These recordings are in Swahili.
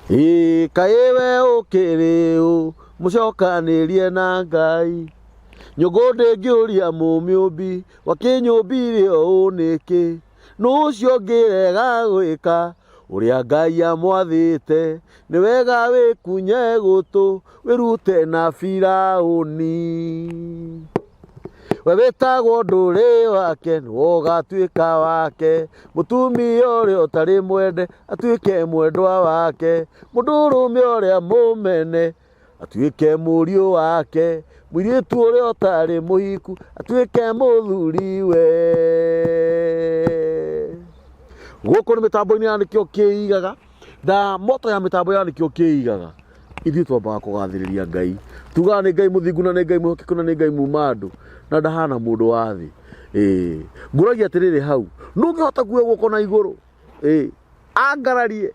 Kaewe ukiriu mucokanirie na Ngai nyugu ndingiuria mumiumbi wakinyumbire uniki nucio ngirega gwika uria Ngai amwathite ni wega wikunye gutu wirute na Firauni we witagwo nduri wake niwe ugatuika wake mutumia uria utari mwende atuike mwendwa wake mundurume uria mumene atuike muriu wake mwiritu uria utari muhiku atuike muthuriwe guko ni mitambo-ini ya nikio kiigaga da moto ya mitambo ya nikio kiigaga ithuĩ twambaga kũgathĩrĩria Ngai tugaga nĩ Ngai mũthingu na nĩ Ngai mũhokeku na nĩ Ngai mumandu na ndahana mũndũ wa thĩ ngũragia atĩrĩrĩ hau nũngĩhota kuoya guoko na igũrũ angararie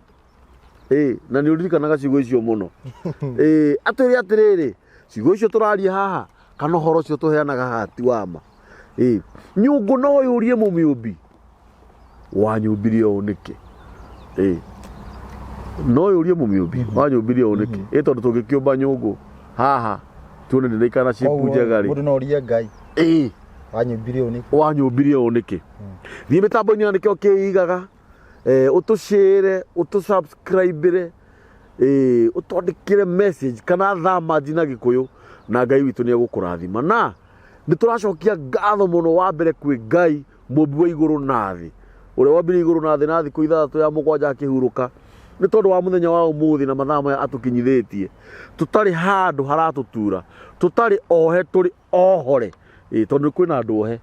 na nĩ ũririkanaga ciugo icio mũno atwĩre atĩrĩrĩ ciugo icio tũraria haha kana ũhoro ũcio tũheanaga haha ti wa ma nyũngũ no yũrie mũmĩũmbi wanyũmbirie ũũ nĩkĩ no yũrie mũmĩũmbi wanyũmbirie ũũ nĩkĩ tondũ tũngĩkĩũmba nyũngũ haha tuone ndĩraikara ciĩku njega rĩ mũndũ no orie Ngai wanyũmbirie ũũ nĩkĩ wanyũmbirie ũũ nĩkĩ thiĩ mĩtambo-inĩ ya nĩkĩo kĩigaga ũtũshare ũtũsubscribe ũtwandĩkĩre message kana thamaji na Gĩkũyũ na Ngai witũ nĩ egũkũrathima na nĩ tũracokia ngatho mũno wa mbere kwĩ Ngai mũmbi wa igũrũ na thĩ ũrĩa wambirie igũrũ na thĩ na thikũ ithathatũ ya mũgwanja akĩhurũka nĩ tondũ wa mũthenya wa ũmũthĩ na mathaa maya atũkinyithĩtie tũtarĩ handũ haratũtura tũtarĩ ohe tũrĩ ohore tondũ kwĩna andũ ohe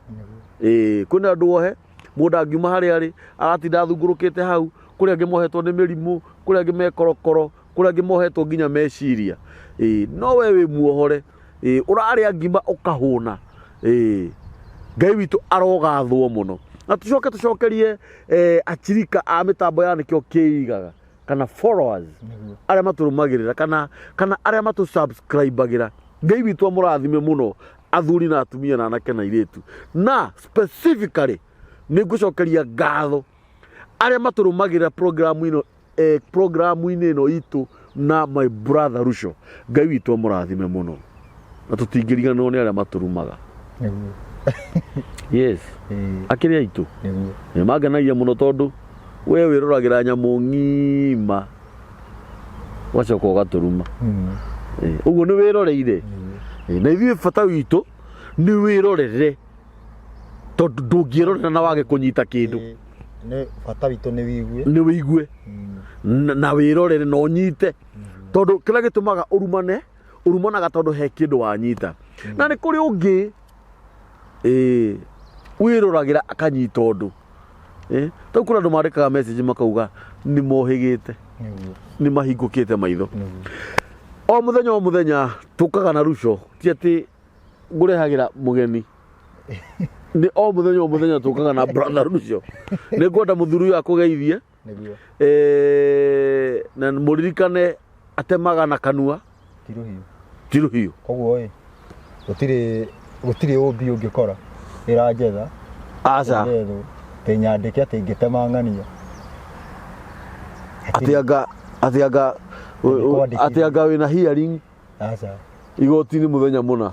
kwĩna andũ ohe mũndũ angiuma harĩa arĩ aratinda athungũrũkĩte hau kũrĩa angĩ mohetwo nĩ mĩrimũ kũrĩa angĩ mekorokoro kũrĩa angĩ mohetwo nginya meciria no we wĩ muohore ũrarĩa ngima ũkahũna Ngai witũ arogathwo mũno na tũcokerie achirika a mĩtambo ya nĩkĩo kĩigaga kana followers arĩa matũrũmagĩrĩra kana arĩa matũsubscribagĩra Ngai witũ amũrathime mũno athuri na atumia na anake na airĩtu na specifically nĩ ngũcokeria ngatho arĩa matũrũmagĩrĩra programu-inĩ ĩno itũ na my brother Rusho Ngai witũ amũrathime mũno na tũtingĩriganĩrwo nĩ arĩa matũrumaga yes akĩrĩ aitũ mangenagia mũno tondũ we wĩroragĩra nyamũ ng'ima ũgacoka ũgatũruma ũguo nĩ wĩroreire na ithuĩ bata witũ nĩ wĩrorere tondũ ndũngĩrorera na wage kũnyita kĩndũ bata witũ nĩ wĩigue na wĩrorere na ũnyite tondũ kĩrĩa gĩtũmaga ũrumanaga tondũ he kĩndũ wanyita na nĩ kũrĩ ũngĩ wĩroragĩra akanyita ũndũ tondũ kũrĩ andũ mandĩkaga message makauga nĩ mohĩgĩte nĩ mahingũkĩte maitho o mũthenya tũkaga na Rusho ti atĩ ngũrehagĩra mũgeni nĩ o mũthenya tũkaga na brother Rusho nĩ ngwenda mũthuri ũyũ akũgeithie na mũririkane atemaga na kanua ti rũhiũ koguo gũtirĩ ũmbi ũngĩkora ĩranjetha aca nyandĩke atĩ ingĩtemang'ania atĩ anga wĩna hearing igoti-inĩ mũthenya mũna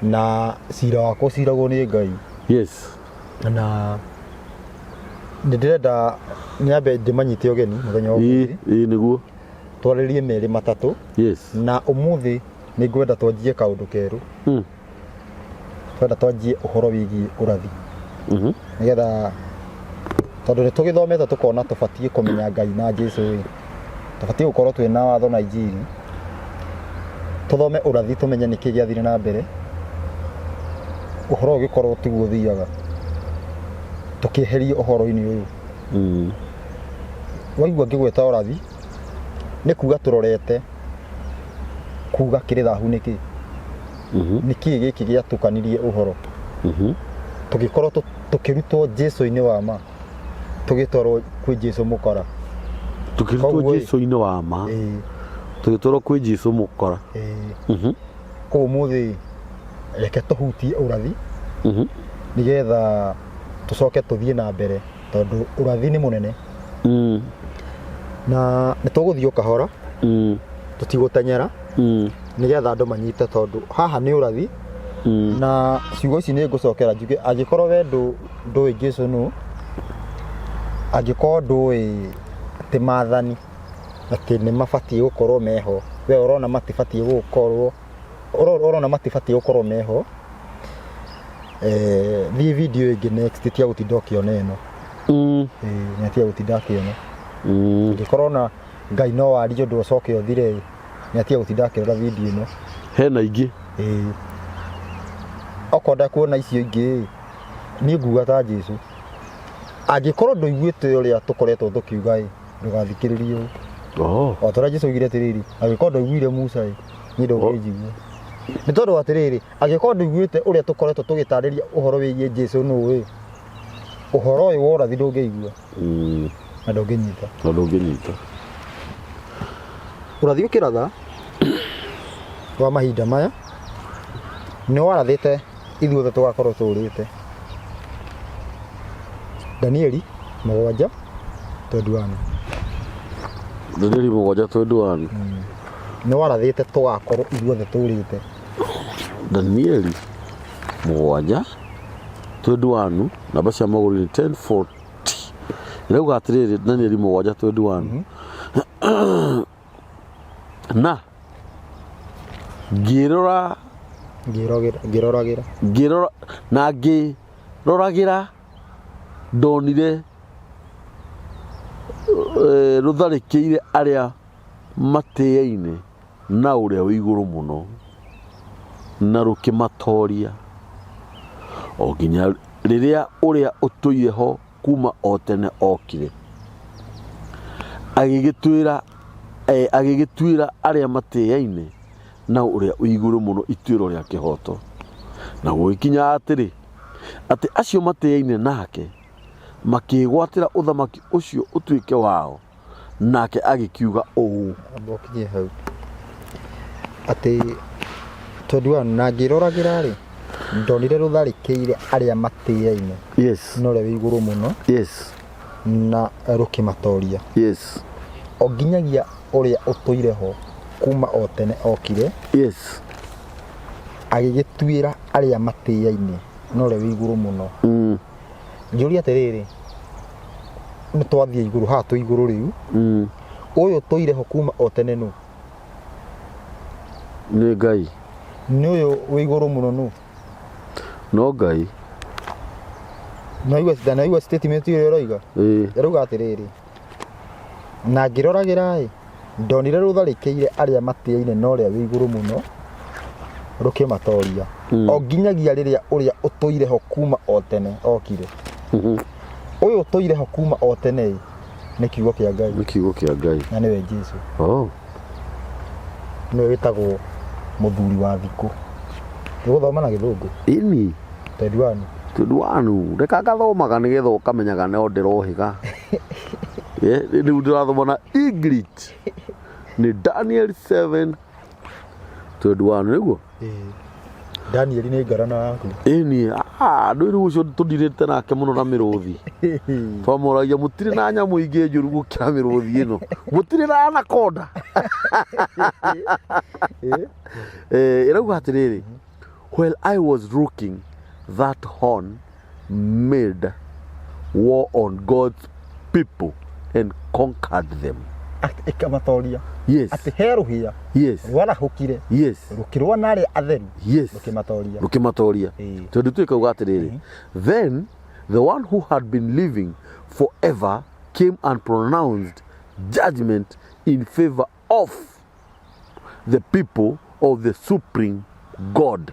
na cira wakwa ũciragwo nĩ Ngai yes na ndĩrenda nyambe ndĩmanyite ũgeni mũthenya wa ũmũthĩ nĩguo twarĩrie merĩ matatũ yes na ũmũthĩ nĩ ngwenda twanjie kaũndũ kerũ twenda twanjie ũhoro wĩgiĩ ũrathi nĩgetha tondũ nĩ tũgĩthomete tũkona tũbatiĩ kũmenya Ngai na Jesũ tũbatiĩ gũkorwo twĩna watho na injiri tũthome ũrathi tũmenye nĩkĩ gĩathire na mbere ũhoro ũgĩkorwo tiguo ũthiaga tũkĩeherie ũhoro-inĩ ũyũ waigua ngĩgweta ũrathi nĩ kuga tũrorete kuga kĩrĩ thahu nĩkĩ nĩkĩ gĩkĩ gĩatukanirie ũhoro tũgĩkorwo tũkĩrutwo Jesũ-inĩ wa ma tũgĩtwarwo kwĩ Jesũ mũkora tũkĩrutwo Jesũ-inĩ wa ma tũgĩtwarwo kwĩ Jesũ mũkora ũmũthĩ reke tũhutie ũrathi nĩgetha tũcoke tũthiĩ na mbere tondũ ũrathi nĩ mũnene na nĩtũgũthiĩ kahora tũtigũtenyera nĩgetha andũ manyite tondũ haha nĩ ũrathi na ciugo ici nĩ ngũcokera njuge angĩkorwo we ndũĩ Jesũ nũ angĩkorwo ndũĩ atĩ maathani atĩ nĩ mabatiĩ gũkorwo meho we ũrona matibatiĩ gũkorwo meho thiĩ video ĩngĩ next tia gũtinda ũkĩona ĩno nĩ tia gũtinda akĩona angĩkorwo na Ngai no warie ũndũ ũcoke ũthire nĩ tia gũtinda akĩrora video ĩno hena ingĩ okonda kuona icio ingĩ niĩ nguga ta Jesũ angĩkorwo ndũiguĩte ũrĩa tũkoretwo tũkiuga ndũgathikĩrĩrie o tũrĩa Jesũ oigire atĩrĩrĩ angĩkorwo ndũiguire Musa niĩ ndũngĩnjigua nĩ tondũ atĩrĩrĩ angĩkorwo ndũiguĩte ũrĩa tũkoretwo tũgĩtarĩria ũhoro wĩgiĩ Jesũ nũĩ ũhoro ũyũ wa ũrathi ndũngĩigua na ndũngĩnyita ũrathi ũkĩratha wa mahinda maya nĩ warathĩte ithuothe tũgakorwo tũũrĩte Danieli 7:21 Danieli 7:21 nĩ warathĩte tũgakorwo ithuothe tũũrĩte Danieli 7:21 namba cia magũrũ ni 10:40 irauga atĩrĩrĩ Danieli 7:21 na ngĩroragĩra ndonire rũtharĩkĩire arĩa matĩĩaine na ũrĩa wĩ igũrũ mũno na rũkĩmatoria o nginya rĩrĩa ũrĩa ũtũire ho kuma o tene okire agĩgĩtuĩra arĩa matĩĩaine na ũrĩa wĩ igũrũ mũno ituĩro rĩa kĩhoto na gũgĩkinya atĩrĩ atĩ acio matĩĩaine nake makĩgwatĩra ũthamaki ũcio ũtuĩke wao nake agĩkiuga ũũ abokinyie hau atĩ tondũ na ngĩroragĩra rĩ ndonire rũtharĩkĩire arĩa matĩĩaine no ũrĩa wĩ igũrũ mũno na rũkĩmatoria o nginyagia ũrĩa ũtũire ho kuma o tene okire agĩgĩtuĩra arĩa matĩĩaine no ũrĩa wĩ igũrũ mũno njũria atĩrĩrĩ nĩ twathiĩ igũrũ haha twĩ igũrũ rĩu ũyũ tũire ho kuma o tene nũ nĩ Ngai nĩ ũyũ wĩ igũrũ mũno nũ no Ngai naigua statement ĩrĩa ũroiga ĩrauga atĩrĩrĩ na ngĩroragĩra ndonire rũtharĩkĩire arĩa matĩĩaine no ũrĩa wĩ igũrũ mũno rũkĩmatoria o nginyagia rĩrĩa ũrĩa ũtũire ho kuma o tene okire ũyũ ũtũire ho kuma o tene nĩ kiugo kĩa Ngai na nĩwe Jesũ nĩwe wĩtagwo mũthuri wa thikũ tũgũthoma na gĩthũngũ ini 21 reka ngathomaga nĩgetha ũkamenyaga no ndĩrohĩga rĩu ndĩrathoma na English nĩ Daniel 7:21 nĩguo Daniel nĩ ngarana yaku ĩni andũ rĩu ũcio tũndirĩte nake mũno na mĩrũthi twamũragia mũtirĩ na nyamũ ingĩ njũru gũkĩra mĩrũthi ĩno mũtirĩ na anaconda ĩrauga atĩrĩrĩ while I was looking that horn made war on God's people and conquered them ikamatoria atĩ herũhia rwarahũkire rũkĩrũa na arĩa atheru rũkĩmatoria tondũ twĩkauga atĩrĩrĩ then the one who had been living forever came and pronounced judgment in favor of the people of the supreme God.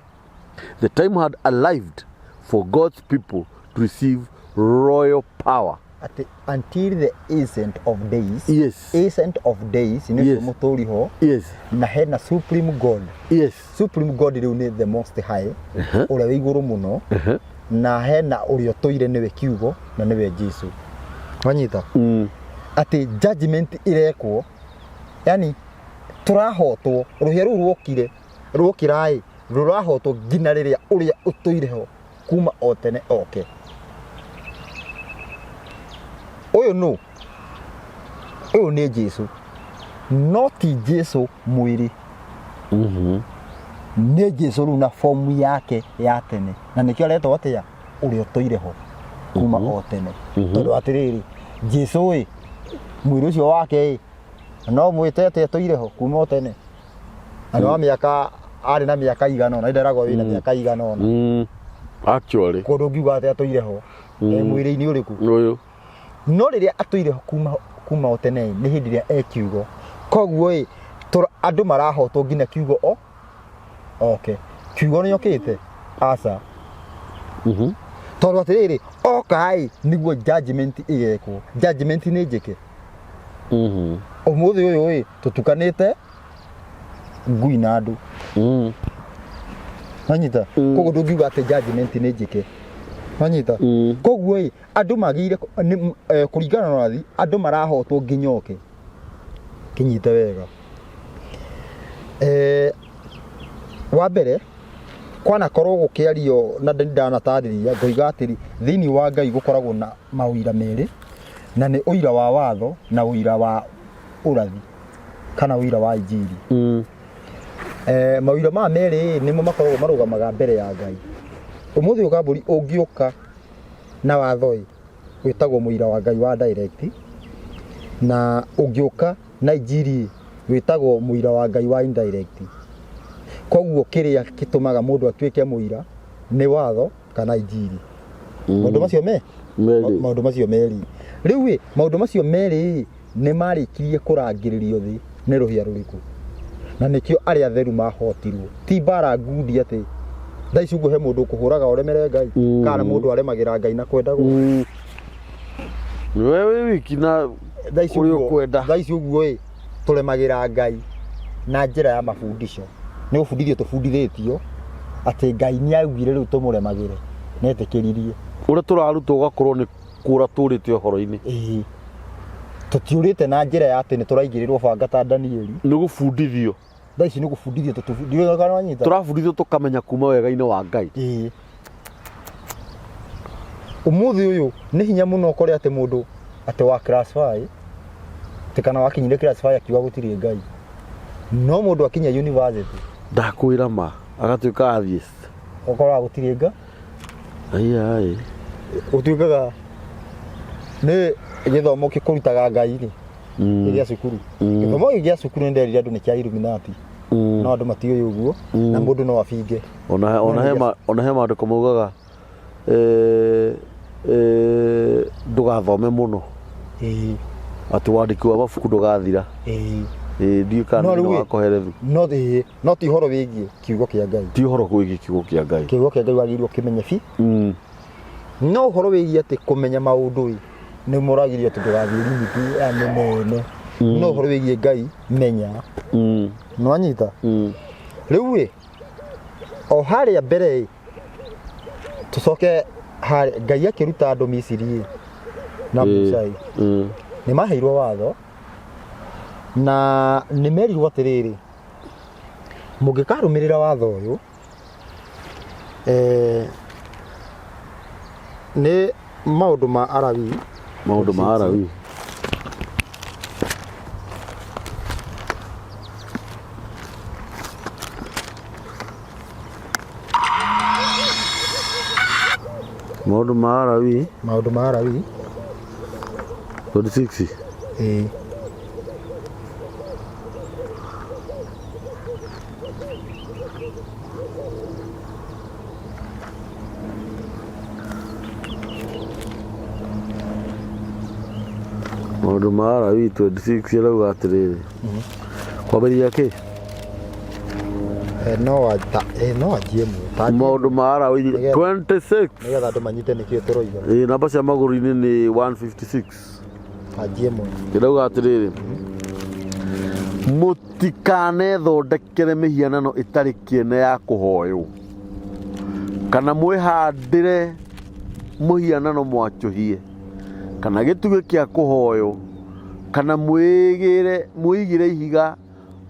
The time had arrived for God's people to receive royal power. Until the ancient of days, ni mutori ho na hena supreme God. Supreme God ni the most high ura wi iguru muno na hena urio toire niwe kiugo na niwe Jesũ wanyita ati judgment irekwo yani turahotwo ruhia ru rwokirai rurahotwo ngina riria uria utoire ho kuma o tene oke. Oyo no uyu ni Jesu no ti Jesu mwiri ni Jesu runa form yake ya tene na nikio leto atia uri otoire ho kuma o tene tondu atiriri Jesu we mwiri ucio wake no mwitete toire ho kuma o tene ano miaka ari na miaka igana na ndiragwo wina miaka igana actually kodo ngiuga ati toire ho mwiri ni uriku uyu no riria toire ho kuma o tene ni hindi ria ekiugo koguo andu marahotwo ngina kiugo o okay kiugo ni okite asa tondu atiriri okai niguo judgment igekwo judgment ni njike umuthi uyu tutukanite ngui na andu anyita koguo ndungiuga ati judgment ni njike anyita koguo andu magire kuringana na rathi andu marahotwo nginyoke kinyite wega wa mbere kwana korwo gukiario na ndana tarĩria ngoiga atĩrĩ thĩinĩ wa Ngai gukoragwo na mawĩra merĩ na nĩ ũira wa watho na ũira wa ũrathi kana ũira wa injiri mawĩra ma merĩ nĩmo makoragwo marũgamaga mbere ya Ngai ũmũthĩ ũgambũri ũngĩũka na watho wĩtagwo mũira wa Ngai wa direct na ũngĩũka na injiri wĩtagwo mũira wa Ngai wa indirect koguo kiria gitumaga mundu atuike muira ni watho kana injiri maundu macio maundu macio meri riu maundu macio meri ni marikirie kurangiririo thi ni ruhia ruriku na nikio aria theru mahotirwo ti bara ngudi ati thaici uguo he mundu kuhuraga uremere Ngai kana mundu aremagira Ngai na kwenda go wewe wiki na thaici uguo turemagira Ngai na njira ya mafundisho ni ufundithio tufundithitio ati Ngai ni augire riu tumuremagire netikiririe uria turarutwo gakorwo ni kura turite horo-ini tutiurite na njira ya ati ni turaigirirwo banga ta Danieli ni gufundithio thaici ni gufundithio tutufundithio kana wanyita turafundithio tukamenya kuma wega-ini wa Ngai umuthi uyu ni hinya muno ukore ati mundu ati wa class 5 tikana wakinyire class 5 akiwa gutiri Ngai no mundu akinya university ndakwira ma agatuika atheist ukora gutiri Ngai ai utuikaga ni githomo kikurutaga Ngai ni iria cukuru githomo igia cukuru nderire andu ni kia Illuminati no andu matiyo yuguo na mundu no abinge ona he maandiko maugaga ndugathome muno ati wandiki wa mabuku ndugathira ndiũ kana no wakoherethu no ti horo wigie kiugo kia Ngai ti horo wigie kiugo kia Ngai wagirwo kimenye fi no horo wigie ati kumenya maundu ni muragirio ati ndugathiri limiti anene no horo wigie Ngai menya no anyita riu o haria mbere tucoke Ngai akiruta andu Misiri na Musa ni maheirwo watho na ni merirwo atiriri mungikarumirira watho uyu ni maundu ma Arabi maundu ma Arabi maundu ma Arabi 26 maundu ma Arabi 26 irauga atiriri kwambĩrĩria kĩ no ajie maundu ma Arabi 26 nigetha andu manyite nikio turoiga namba cia magũrũ-inĩ nĩ 156 ajie mu irauga atiriri mũtikanethondekere mĩhianano ĩtarĩ kĩene ya kũhoywo kana mwĩhandĩre mũhianano mwachũhie kana gĩtugĩ kĩa kũhoywo kana mwĩigĩre ihiga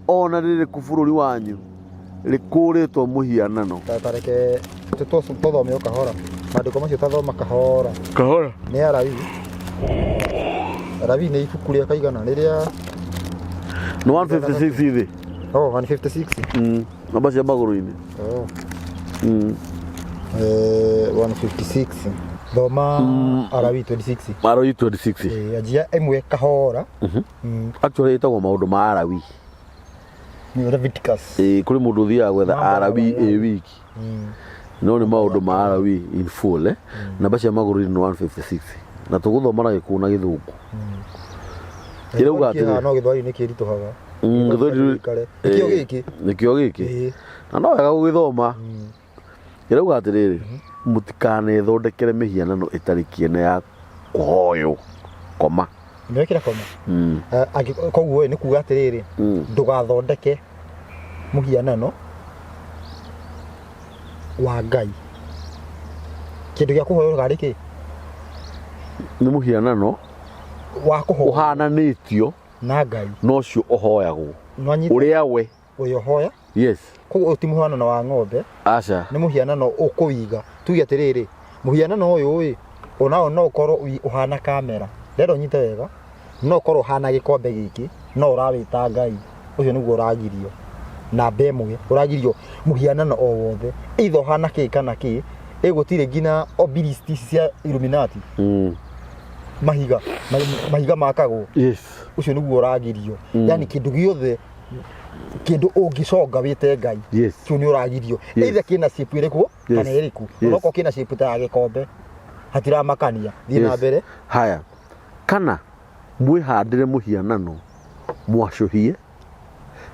ona rĩrĩkũ bũrũri wanyu rĩkũrĩtwo mũhianano tareke tuthome kahora maandĩko macio tathoma kahora kahora nĩ Arabi Arabi nĩ ibuku rĩa kaigana rĩrĩa no 156 hivi. 156. Namba cia magũrũ-inĩ. 156. Thoma Arabi 26. Arabi 26. Ajia ĩmwe kahora. Actually ĩtagwo maũndũ ma Arabi. Ni Leviticus. Kũrĩ mũndũ ũthiaga gwetha Arabi wiki. No nĩ maũndũ ma Arabi in full namba cia magũrũ-inĩ nĩ 156. Na tũgũthoma na Gĩkũyũ na Gĩthũngũ. Kĩrauga atĩ no Gĩthweri nĩ kĩritũhaga. Nĩkĩo gĩkĩ. Na no wega gũgĩthoma. Kĩrauga atĩrĩrĩ, mũtikanethondekere mĩhianano ĩtarĩ kĩene ya kũhoywo koma. Nĩwekĩra koma. Koguo nĩ kuuga atĩrĩrĩ, ndũgathondeke mũhianano wa Ngai. Kĩndũ gĩa kũhoywo garĩ kĩ? Nĩ mũhianano wa kũhoywo ũhananĩtio na Ngai. No ũcio ũhoyagwo. Ũrĩa we ũyũ hoya? Yes. Koguo ti mũhianano wa ng'ombe. Aca. Nĩ mũhianano ũkũiga. Tuge atĩrĩrĩ, mũhianano ũyũ onao no ũkorwo ũhana kamera. Rero nyite wega. No ũkorwo ũhana gĩkombe gĩkĩ, no ũrawĩta Ngai. Ũcio nĩguo ũragirio. Namba ĩmwe ũragirio mũhianano o wothe. Either ũhana kĩ kana kĩ, gũtirĩ nginya obelisk cia Illuminati. Mahiga makagwo. Yes. Ũcio nĩguo ũragirio. Yani kĩndũ gĩothe kĩndũ ũngĩconga wĩte Ngai. Yes. Kĩu nĩ ũragirio. Either kĩna shape ĩrĩkũ kana ĩrĩkũ. Ũroko kĩna shape ta gĩkombe. Hatiramakania. Thiĩ na mbere. Haya. Kana mwĩhandĩre mũhianano mwacũhie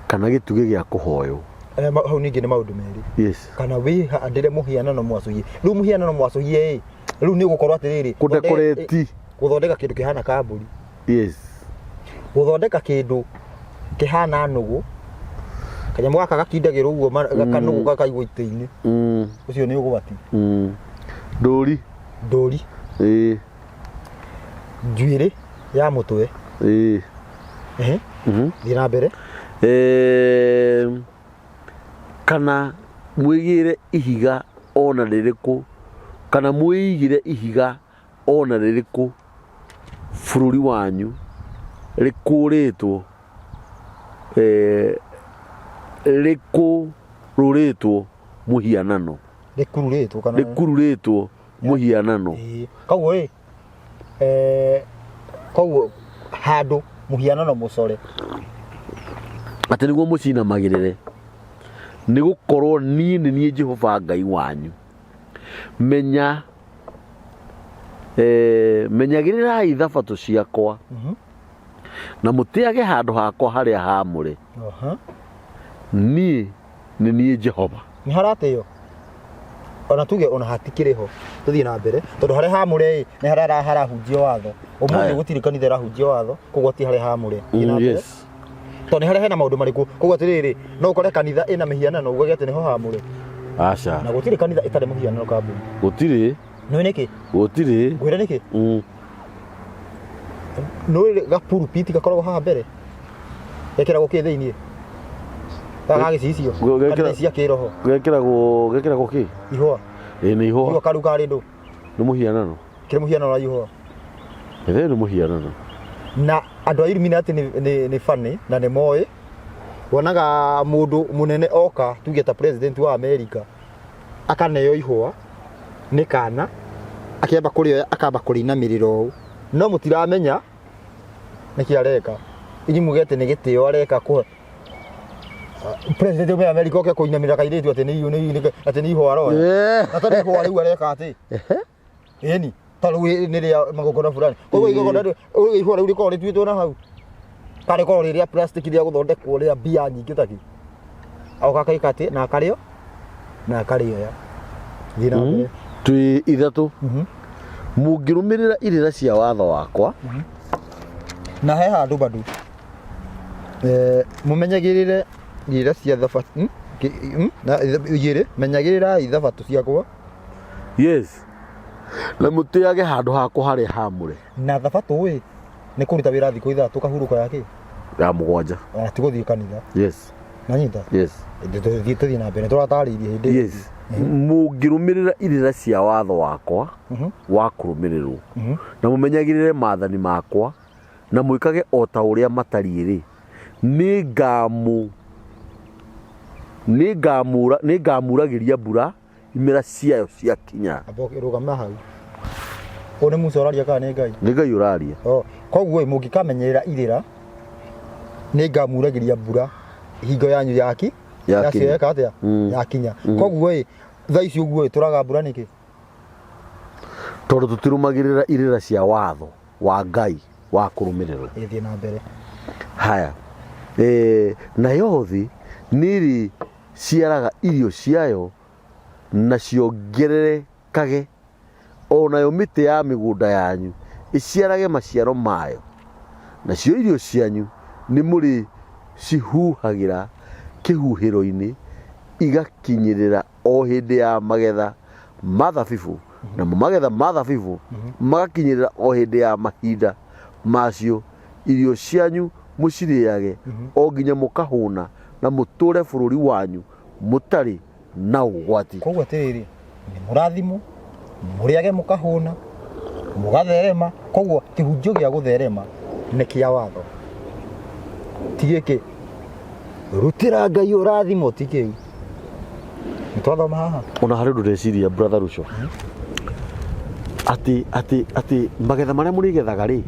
kana gĩtugĩ gĩa kũhoywo. Hau ningĩ nĩ maũndũ merĩ. Yes. Kana wĩhandĩre mũhianano mwacũhie. Rĩu mũhianano mwacũhie rĩu nĩ gũkorwo atĩrĩrĩ kũdekoreti gũthondeka kĩndũ kĩhana kambũri. Yes. Gũthondeka kĩndũ kĩhana nũgũ. Kanyamũ gaka gakindagĩrwo ũguo kanũgũ gakaigwo itĩ-inĩ. Ũcio nĩ ũgwati. Ndũri. Ndũri. Njuĩrĩ ya mũtwe. Thiĩ na mbere. Kana mwĩgĩre ihiga ona rĩrĩkũ kana mwĩigĩre ihiga ona rĩrĩkũ bũrũri wanyu rĩkũrĩtwo rĩkũrũrĩtwo mũhianano. Rĩkururĩtwo mũhianano. Koguo handũ mũhianano mũcore. Atĩ nĩguo mũcinamagĩrĩre. Nĩ gũkorwo niĩ nĩ niĩ Jehova Ngai wanyu. Menyagĩrĩrai Thabatũ ciakwa. Na mũtĩage handũ hakwa harĩa haamũre. Niĩ nĩ niĩ Jehova. Nĩ haratĩo. Ona tuge ona hatikĩrĩ ho. Tũthiĩ na mbere. Tondũ harĩa haamũre nĩ harĩa harahunjio watho. Ũmũthĩ gũtirĩ kanitha ĩrahunjio watho, koguo ti harĩa haamũre. Yes. Tondũ harĩa hena maũndũ marĩkũ. Koguo atĩrĩrĩ, no ũkore kanitha ĩna mĩhianano ugage atĩ nĩho haamũre. Aca. Na gũtirĩ kanitha ĩtarĩ mũhianano kambũri. Gũtirĩ. Nĩ nĩkĩ? Gũtirĩ. Ngwĩre nĩkĩ? Nĩ gapurupiti gakoragwo haha mbere. Gekĩragwo kĩ thĩinĩ. Kaga gĩcicio. Kanitha cia kĩroho. Gekĩragwo kĩ? Ihũa. Nĩ ihũa. Ihũa karu karĩ ndũ. Nĩ mũhianano. Kĩrĩ mũhianano wa ihũa. Nĩ mũhianano. Na andũ a Illuminati nĩ funny na nĩ moĩ. Wonaga mũndũ mũnene oka tuge ta president wa America akaneo ihũa nĩ kana akĩamba kũrĩoya akamba kũrĩinamĩrĩra ũũ. No mũtiramenya nĩkĩ areka. Inyuĩ mugete nĩ gĩtĩo areka kũhe president wa America oke kũinamĩrĩra kairĩtu atĩ nĩ ihũa roya. Atari ihũa rĩu areka atĩ. Ĩni tarũ nĩ rĩa magongona fulani. Koguo igongona ihũa rĩu rĩkorwo rĩtuĩtwo na hau. Karĩ korwo rĩrĩa plastic rĩa gũthondekwo rĩa mbia nyingĩ taki. Agoka kaikate na akarĩo na akarĩoya. Thiĩ na mbere. Twĩ ithatũ. Mũngĩrũmĩrĩra irĩra cia watho wakwa. Na he handũ bado. Mumenyagirire irĩra cia Thabatu. Na igĩrĩ menyagĩrĩrai Thabatũ ciakwa. Yes. Na mũtĩage handũ hakwa harĩa haamũre. Na Thabatũ nĩ kũruta wĩra thikũ ithatũ kahurũko yake. Ya mũgwanja. Tigũthiĩ kanitha. Yes. Nanyita. Yes. Tũthiĩ na mbere tũratarĩirie hĩndĩ. Yes. Mũngĩrũmĩrĩra irĩra cia watho wakwa wa kũrũmĩrĩrwo na mũmenyagĩrĩre maathani makwa na mwikage o ta uria matariĩ rĩ nĩngamuragĩria mbura imera ciayo ciakinya. Rũgama hau. Ũyũ nĩ Musa ũraria kana nĩ Ngai? Nĩ Ngai ũraria. Koguo mũngĩkamenyerera irĩra nĩngamuragĩria mbura hingo yanyu yacio eka atĩa yakinya. Koguo thaa ici ũguo tũraga mbura nĩkĩ? Tondũ tũtirũmagĩrĩra irĩra cia watho wa Ngai wa kũrũmĩrĩrwo. Thiĩ na mbere. Haya. Nayo thĩ nĩrĩ ciaraga irio ciayo na ciongererekage, onayo mĩtĩ ya mĩgũnda yanyu ĩciarage maciaro mayo, nacio irio cianyu nĩ mũrĩ cihuhagĩra kĩhuhĩro-inĩ igakinyĩrĩra o hĩndĩ ya magetha ma thabibũ, namo magetha ma thabibũ magakinyĩrĩra o hĩndĩ ya mahinda macio. Irio cianyu mũcirĩage o nginya mũkahũna na mũtũre bũrũri wanyu mũtarĩ na ũgwati. Koguo atĩrĩrĩ, nĩ mũrathimwo mũrĩage mũkahũna mũgatherema. Koguo kĩhunjio gĩa gũtherema nĩ kĩa watho, ti gĩkĩ rutĩra Ngai ũrathimo, ti kĩu. Nĩtwathoma haha ona harĩ ũndũ ndeciria brother Ruco atĩ magetha marĩa mũrĩgethaga rĩ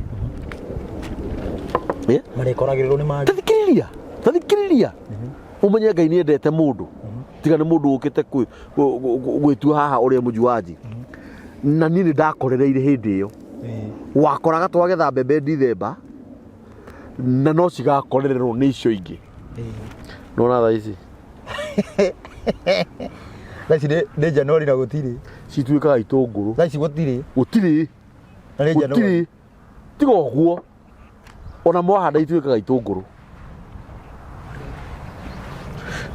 marĩkoragĩrĩrwo nĩ mari. Tathikĩrĩria ũmenye Ngai nĩendete mũndũ tiga nĩ mũndũ ũkĩte gwĩtua haha ũrĩa mũjuaji. Na niĩ nĩndakorereire hĩndĩ ĩyo wakoraga twagetha mbembe Dithemba na no cigakorererwo nĩ icio ingĩ. Nona thaa ici thaa ici nĩ Januari na gũtirĩ cituĩkaga itũngũrũ. thaa ici gũtirĩ tiga ũguo ona mwahanda ituĩkaga itũngũrũ.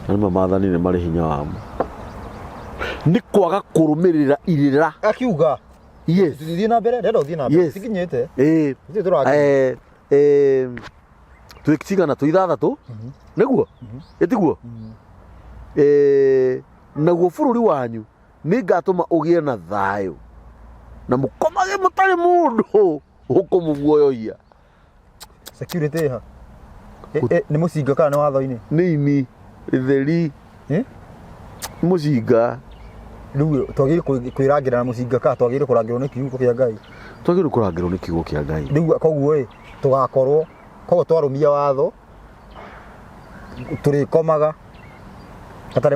Nĩma maathani nĩ marĩ hinya wamo, nĩ kwaga kũrũmĩrĩra irĩra. Akiuga thiĩ na mbere, ndenda ũthiĩ na mbere, tikinyĩte twĩcigana tũithathatũ nĩguo ĩtiguo. Naguo bũrũri wanyu nĩngatũma ũgĩe na thayũ na mũkomage mũtarĩ mũndũ ũkũmũguoyohia. Security ha nĩ mũcinga kana nĩ watho-inĩ? Nĩ ini theri mũcinga. Rĩu twagĩrĩire kwĩrangĩra na mũcinga kana twagĩrĩire kũrangĩrwo nĩ kiugo kĩa Ngai? Twagĩrĩire kũrangĩrwo nĩ kiugo kĩa Ngai. Rĩu koguo tũgakorwo koguo twarũmia watho tũrĩkomaga gũtarĩ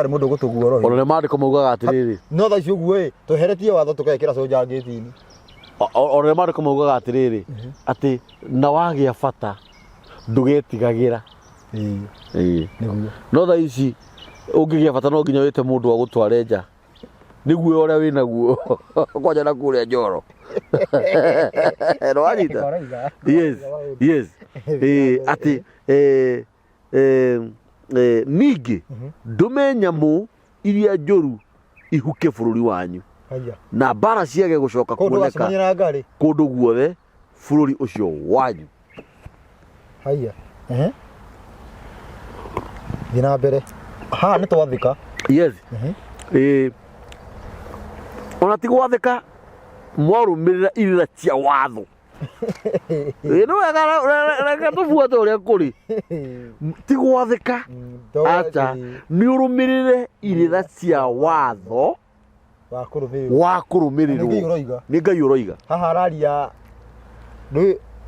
mũndũ ũgũtũguorohia. Ona nĩ maandĩko maugaga atĩrĩrĩ, no thaa ici ũguo tweheretie watho tũgekĩra soja ngĩti-inĩ. Ona nĩ maandĩko maugaga atĩrĩrĩ atĩ na wagĩa bata ndũgetigagĩra. No thaa ici ũngĩgĩa bata no nginya wĩte mũndũ agũtware nja nĩguo ũrĩa wĩnaguo kwanja na kũrĩa Njoro. Nĩwanyita? Yes. Atĩ ningĩ ndũme nyamũ iria njũru ihuke bũrũri wanyu na mbara ciage gũcoka kuoneka kũndũ guothe bũrũri ũcio wanyu. Haya thiĩ na mbere haha nĩ twathĩka. Yes. Ona ti gwathĩka mwarũmĩrĩra irĩra cia watho. Nĩ wega reke tũbuate ũrĩa kũrĩ, ti gwathĩka acha nĩ ũrũmĩrĩre irĩra cia watho wa kũrũmĩrĩrwo. Nĩ Ngai ũroiga haha araria.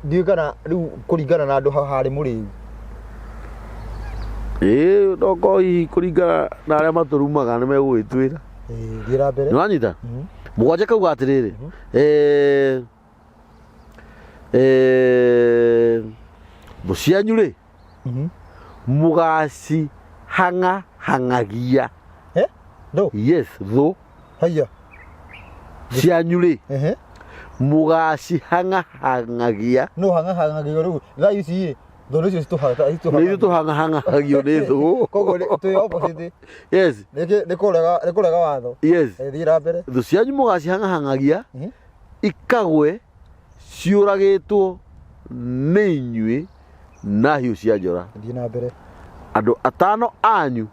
Ndiũĩ kana rĩu kũringana na andũ haha harĩ mũrĩu. Ndokorwo hihi kũringana na arĩa matũrumaga nĩ megũgĩtwĩra. Thiĩ na mbere. Nĩwanyita? Mũgwanja kauga atĩrĩrĩ thũ cianyu rĩ mũgacihang'ahangagia. Yes, thũ cianyu rĩ mũgacihang'ahangagia. No hang'ahangagia rĩu thaa ici thũ icio tũhang'ahangagio nĩ thũ. Koguo twĩ opposite. Yes. Nĩ kũrega watho. Yes. Thiĩ na mbere. Thũ cianyu mũgacihang'ahangagia ikagwe ciũragĩtwo nĩ inyuĩ na hiũ cia njora. Thiĩ na mbere. Andũ atano anyu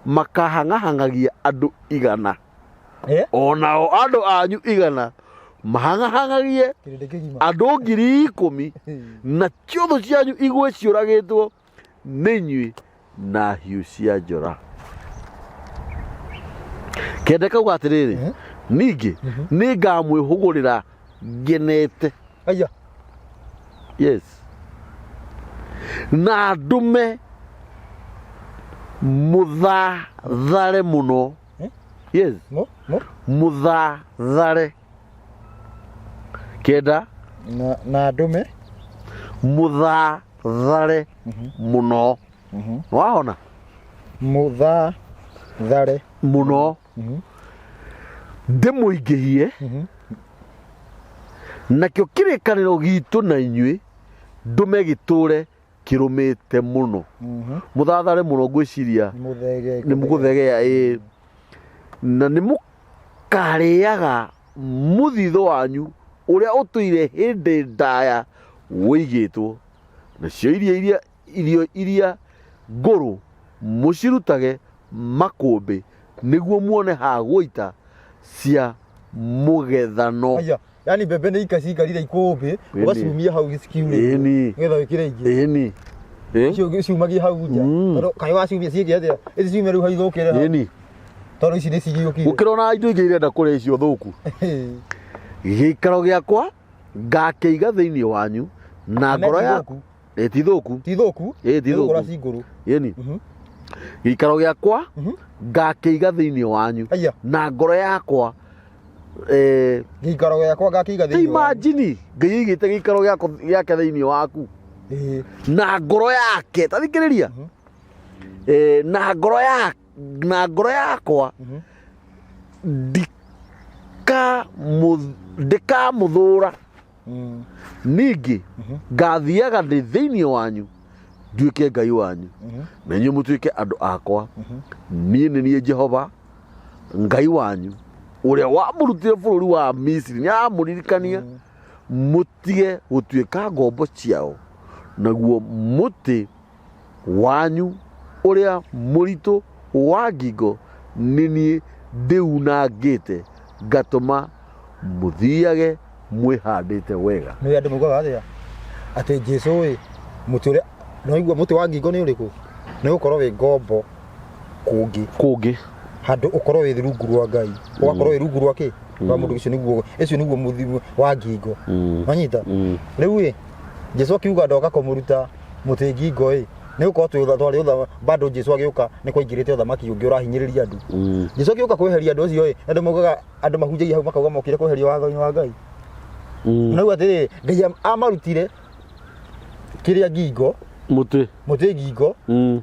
makahang'ahangagia andũ 100. Onao andũ anyu 100 mahangahangagie andũ 10,000 na ciotho cianyu igwe ciũragĩtwo nĩ inyuĩ na hiũ cia njora. Kenda kauga atĩrĩrĩ, ningĩ nĩ ngamwĩhũgũrĩra ngenete. Aya. Yes. Na ndume mũthathare mũno. Yes. Mũthathare. Kenda na ndume mũthathare mũno. Wahona? Mũthathare mũno. Ndĩmũingĩhie nakĩo kĩrĩkanĩro gitũ na inyuĩ ndume gĩtũre kĩrũmĩte mũno. Mũthathare mũno ngwĩciria nĩ mũgũthegea, na nĩ mũkarĩaga mũthithũ wanyu ũrĩa ũtũire hĩndĩ ndaya wĩigĩtwo. Nacio irio iria ngũrũ mũcirutage makũmbĩ nĩguo muone ha gũita cia mũgethano. Aya, yani mbembe nĩ ikacikarire ikũmbĩ ũgacumia hau gĩcikiurĩ nĩgetha wĩkĩre ingĩ. Icio ciumagie hau nja tondũ kaĩ wacumia ciĩke atĩa ici ciume rĩu hau ithũkĩre tondũ ici nĩ cigĩũkire. Ũkĩrona indo ingĩ irenda kũrĩa icio thũku. Gĩikaro gĩakwa ngakĩiga thĩinĩ wanyu na ngoro yaku ti thũku. Ti thũku? Ti thũku. Gĩikaro gĩakwa ngakĩiga thĩinĩ wanyu na ngoro yakwa gĩikaro gĩakwa ngakĩiga thĩinĩ wanyu. Imagine Ngai aigĩte gĩikaro gĩake thĩinĩ waku na ngoro yake, ta thikĩrĩria, na ngoro yakwa ndikamũthũra. Ningĩ ngathiaga ndĩ thĩinĩ wanyu nduĩke Ngai wanyu na inyuĩ mũtuĩke andũ akwa. Niĩ nĩ niĩ Jehova Ngai wanyu ũrĩa wamũrutire bũrũri wa Misiri. Nĩamũririkania mũtige gũtuĩka ngombo ciao, naguo mũtĩ wanyu ũrĩa mũritũ wa ngingo nĩ niĩ ndĩunangĩte ngatũma mũthiage mwĩhandĩte wega. Nĩ andũ moigaga atĩa atĩ Jesũ ĩ mũtĩ ũrĩa noigua mũtĩ wa ngingo nĩ ũrĩkũ? Nĩ gũkorwo wĩ ngombo kũngĩ handũ ũkorwo wĩ rungu rwa Ngai, ũgakorwo wĩ rungu rwa kĩ rwa mũndũ ũcio nĩguo mũthimo wa ngingo. Wanyita rĩu ĩ Jesũ akiuga ndoka kũmũruta mũtĩ ngingo ĩ nĩ gũkorwo twarĩ bado Jesũ agĩũka nĩ kwaingĩrĩte ũthamaki ũngĩ ũrahinyĩrĩria andũ. Jesũ agĩũka kweheria andũ acio ĩ andũ moigaga andũ mahunjagia hau makauga mokire kweheria watho-inĩ wa Ngai. Nau atĩrĩ Ngai amarutire kĩrĩa ngingo mũtĩ ngingo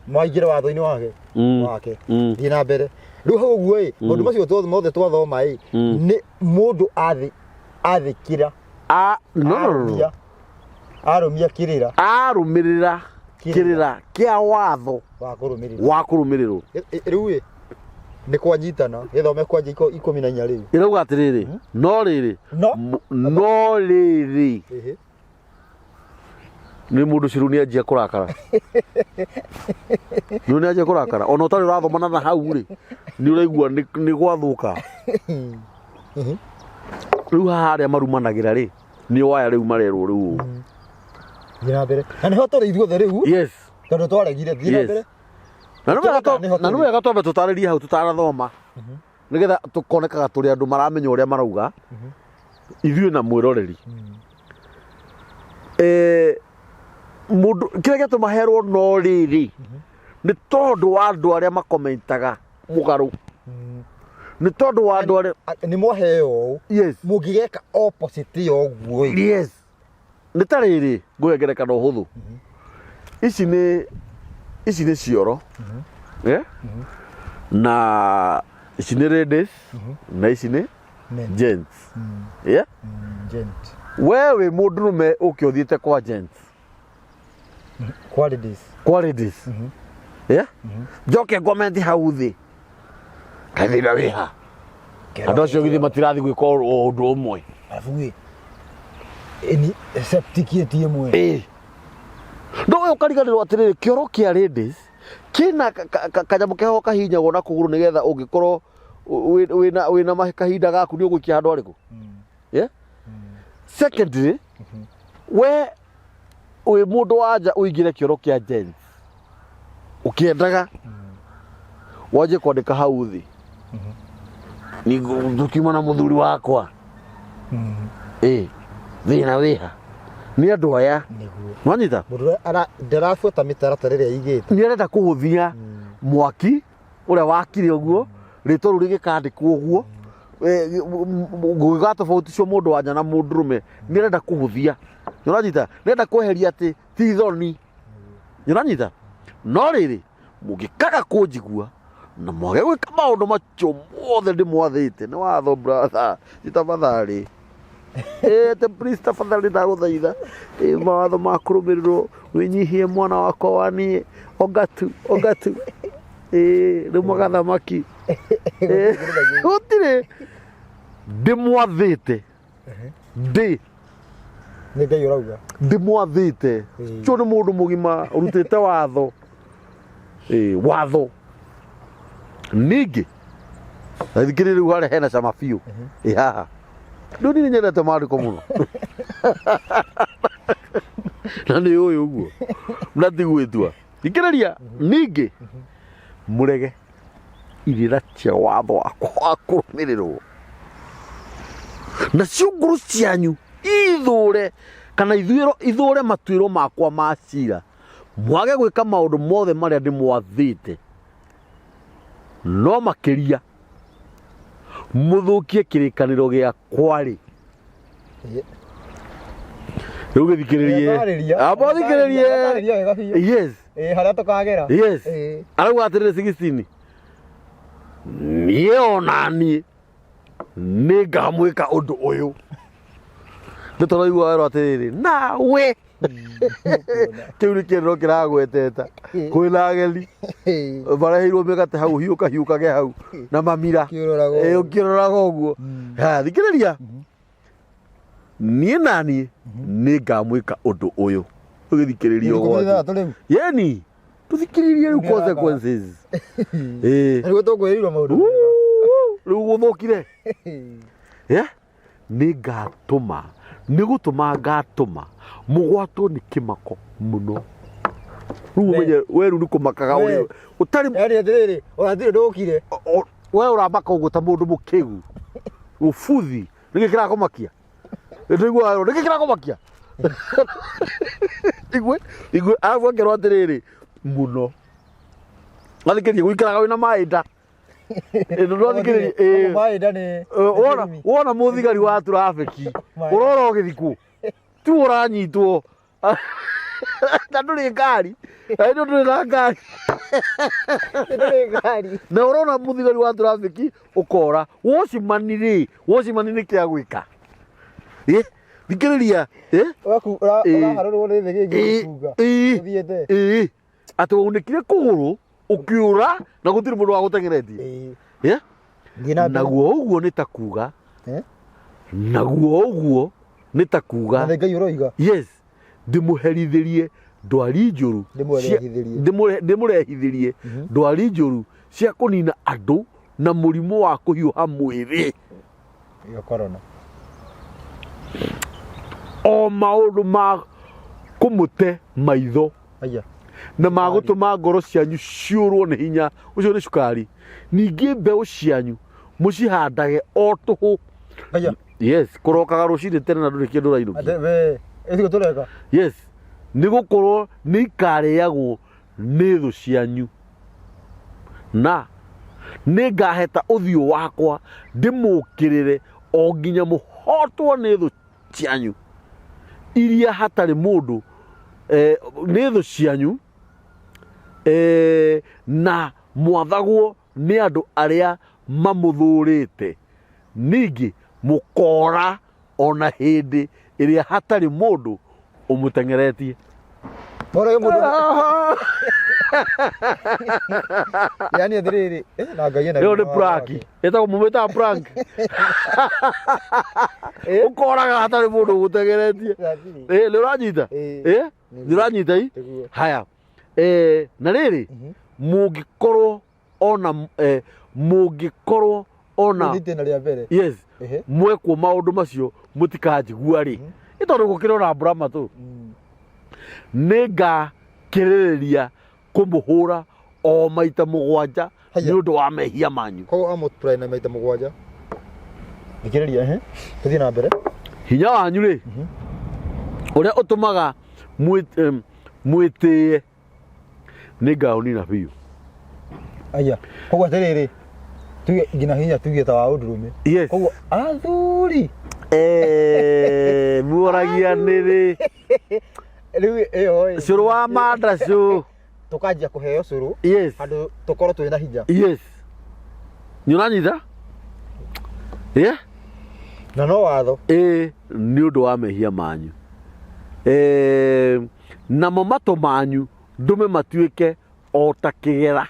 maingĩre watho-inĩ wake thiĩ na mbere. Rĩu hau ũguo ĩ maũndũ macio mothe twathoma ĩ nĩ mũndũ athĩkĩra arũmia arũmĩrĩra kĩrĩra kĩa watho wa kũrũmĩrĩrwo. Rĩu ĩ nĩ kwanyitana gĩthome kwanja 14 rĩu ĩrauga atĩrĩrĩ, no rĩrĩ nĩ mũndũ ũcio rĩu nĩanjia kũrakara. Rĩu nĩanjia kũrakara ona ũtarĩ ũrathomana na hau rĩ nĩ ũraigua nĩ gwathũka. Rĩu haha arĩa marumanagĩra rĩ nĩ waya rĩu marerwo rĩu thiĩ na mbere na nĩho tũrĩ ithuothe rĩu tondũ twaregire thiĩ na mbere. Na nĩ wega twambe tũtarĩrie hau tũtanathoma nĩgetha tũkonekaga tũrĩ andũ maramenya ũrĩa marauga ithuĩ na mwĩroreri. Mũndũ kĩrĩa gĩatũma herwo no rĩrĩ nĩ tondũ wa andũ arĩa makomentaga mũgarũ. Nĩ tondũ wa andũ arĩa nĩ moheo ũũ mũngĩgeka opposite ya ũguo. Nĩ ta rĩrĩ ngũgerekana ũhũthũ. Ici nĩ cioro na ici nĩ ladies na ici nĩ gents. We wĩ mũndũrũme ũke ũthiĩte kwa gents kwa ladies njoke ngomenti hau thĩ kathĩra wĩha andũ acio githĩ matirathi gwĩka ũndũ ũmwe arabu ĩ ĩni septikie mwe no ũkariganĩrwo atĩrĩrĩ kĩoro kĩa ladies kĩna kanyamũ keho kahinyagwo na kũgũrũ nĩgetha ũngĩkorwo wĩna kahinda gaku nĩ ũgũikia handũ harĩkũ secondly we uyu mundu wanja uingire kioro kia gents ukiendaga waje kwandika hau thi ni ndukima na muthuri wakwa thina wiha ni andu aya mwanyita mundu ndarafuata mitaratara iria igite ni arenda kuhuthia mwaki uria wakire uguo ritwa ru rigikandikwo uguo guga tofauti cio mundu wanja na mundurume ni arenda kuhuthia uranyita nenda kweheria ati ti thoni uranyita no riri mungikaga kunjigua na mwage gwika maundu macio mothe ndimwathite ni watho brother itafathari te priest tafadhali ndaguthaitha mawatho ma kurumirirwo winyihie mwana wakwa wani ogatu riu magathamaki gutire ndimwathite ndi ni Ngai urauga ndimwathite cio ni mundu mugima urutite watho watho ningi athikiri riu hare hena cama biu haha ndu ni nyendete mariko muno na ni uyu uguo mnatigwitwa thikiriria ningi murege irira cia watho wakwa kurumirirwo na cio nguru cianyu ithure kana ithure matuiro makwa ma cira mwage gwika maundu mothe maria ndimwathite no makiria muthukie kirikaniro giakwa ri riu githikiririe abo thikiririe yes haria tukagera yes arauga atirire 16 nie onani ni ngamwika undu uyu nditoraigua wero atiriri nawe kiu ni kiriro kiragweteta kwina ageni baraheirwo migate hau hiukage hau na mamira ukiroraga uguo thikiriria nie nani ni ngamwika undu uyu ugithikiriria uguo yeni tuthikiririe riu consequences riu tugwirirwo maundu riu guthukire ni ngatuma ni gutuma ngatuma mugwatwo ni kimako muno riu umenye weru ni kumakaga uri utari atiriri urathire ndukire we uramaka uguo ta mundu mukigu ubuthi nigikira kumakia ndigwa nigikira kumakia igwe agwo ngero atiriri muno athikiririe gwikaraga wina maida maida ni wona muthigari wa trafiki urora ugithiku tu uranyitwo na nduri ngari nduri na ngari na urona muthigari wa trafiki ukora wocimanire kia gwika thikiriria uraharurwo ni thigi ngikuga uthiete ati waunikire kuguru ukiura na gutiri mundu wa gutengeretie naguo uguo ni ta kuga Ngai uroiga yes ndimuherithirie ndwari njuru ndimurehithirie ndwari njuru cia kunina andu na murimu wa kuhiuha mwiri yo corona o maundu ma kumute maitho na magutuma ngoro cianyu ciurwo ni hinya ucio ni cukari ningi mbeu cianyu mucihandage o tuhu yes kurokaga rucini tene na nduri kindu rainukia ethigo tureka yes ni gukorwo ni ikariagwo ni thu cianyu na ni ngaheta uthio wakwa ndimukirire o nginya muhotwo ni thu cianyu iria hatari mundu ni thu cianyu na mwathagwo ni andu aria mamuthurite ningi mukora ona hindi iria hatari mundu umutengeretie bora mundu yani adiriri na Ngai na yo ni prank eta mumeta prank ukoraga hatari mundu umutengeretie ni uranyita ni uranyita i haya na riri mungikorwo ona Nditena ria mbere. yes mwekwo maundu macio mutikajigua ri itondu gukirora Brahma tu nega kiririria kumuhura o maita mugwanja ni undu wa mehia manyu ko amutpray na maita mugwanja ikiriria tuthie na mbere hinya wanyu ri uria utumaga mwitie nega unina biu aya koguo atiriri tuge ngina hinya tuge ta wa undurume koguo athuri muoragia niri riu iyo curu wa mandacu tukanjia kuheo curu handu tukorwo twina hinya nyonanyitha na no watho ni undu wa mehia manyu namo mato manyu ndume matuike o ta kigera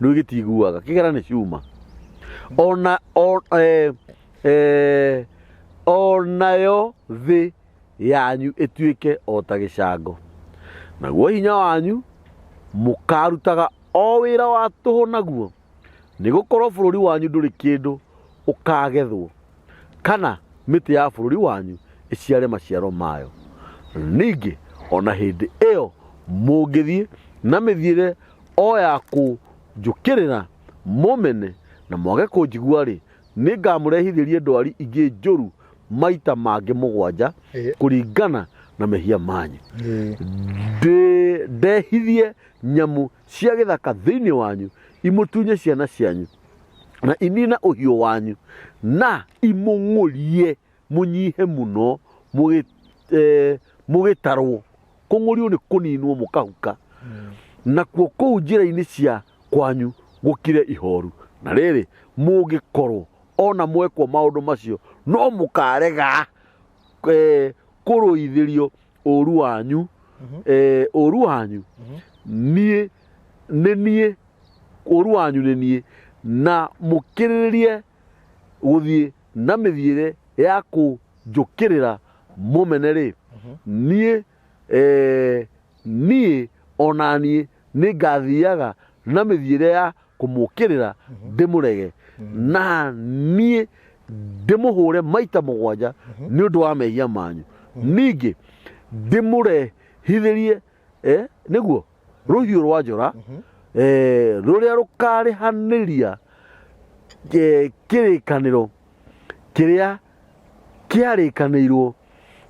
ndu gitiguaga kigera ni ciuma onayo thi yanyu ituike o ta gicango naguo hinya wanyu mukarutaga o wira wa tuhu naguo nigukorwo bururi wanyu nduri kindu ukagethwo kana miti ya bururi wanyu iciare maciaro mayo ningi ona hindi iyo mungithie na mithiire o ya kunjukirira mumene na mwage kunjigua ri ningamurehithirie ndwari ingi njuru maita mangi mugwanja kuringana na mehia manyu ndehithie nyamu cia githaka thiini wanyu imutunye ciana cianyu na inina uhio wanyu na imung'urie munyihe muno mugitarwo kung'urio ni kuninwo mukahuka nakuo kuu njira-ini cia kwanyu gukire ihoru na riri mungikorwo ona mwekwo maundu macio no mukarega kuruithirio uru wanyu nie uru wanyu ni nie na mukiririe guthie na mithiire ya kunjukirira mumene ri nie ona nie ningathiaga na mithiire ya kumukirira ndimurege na nie ndimuhure maita mugwanja ni undu wa mehia manyu ningi ndimurehithirie niguo ruhiu rwa njora ruria rukarihaniria kirikaniro kiria kiarikanirwo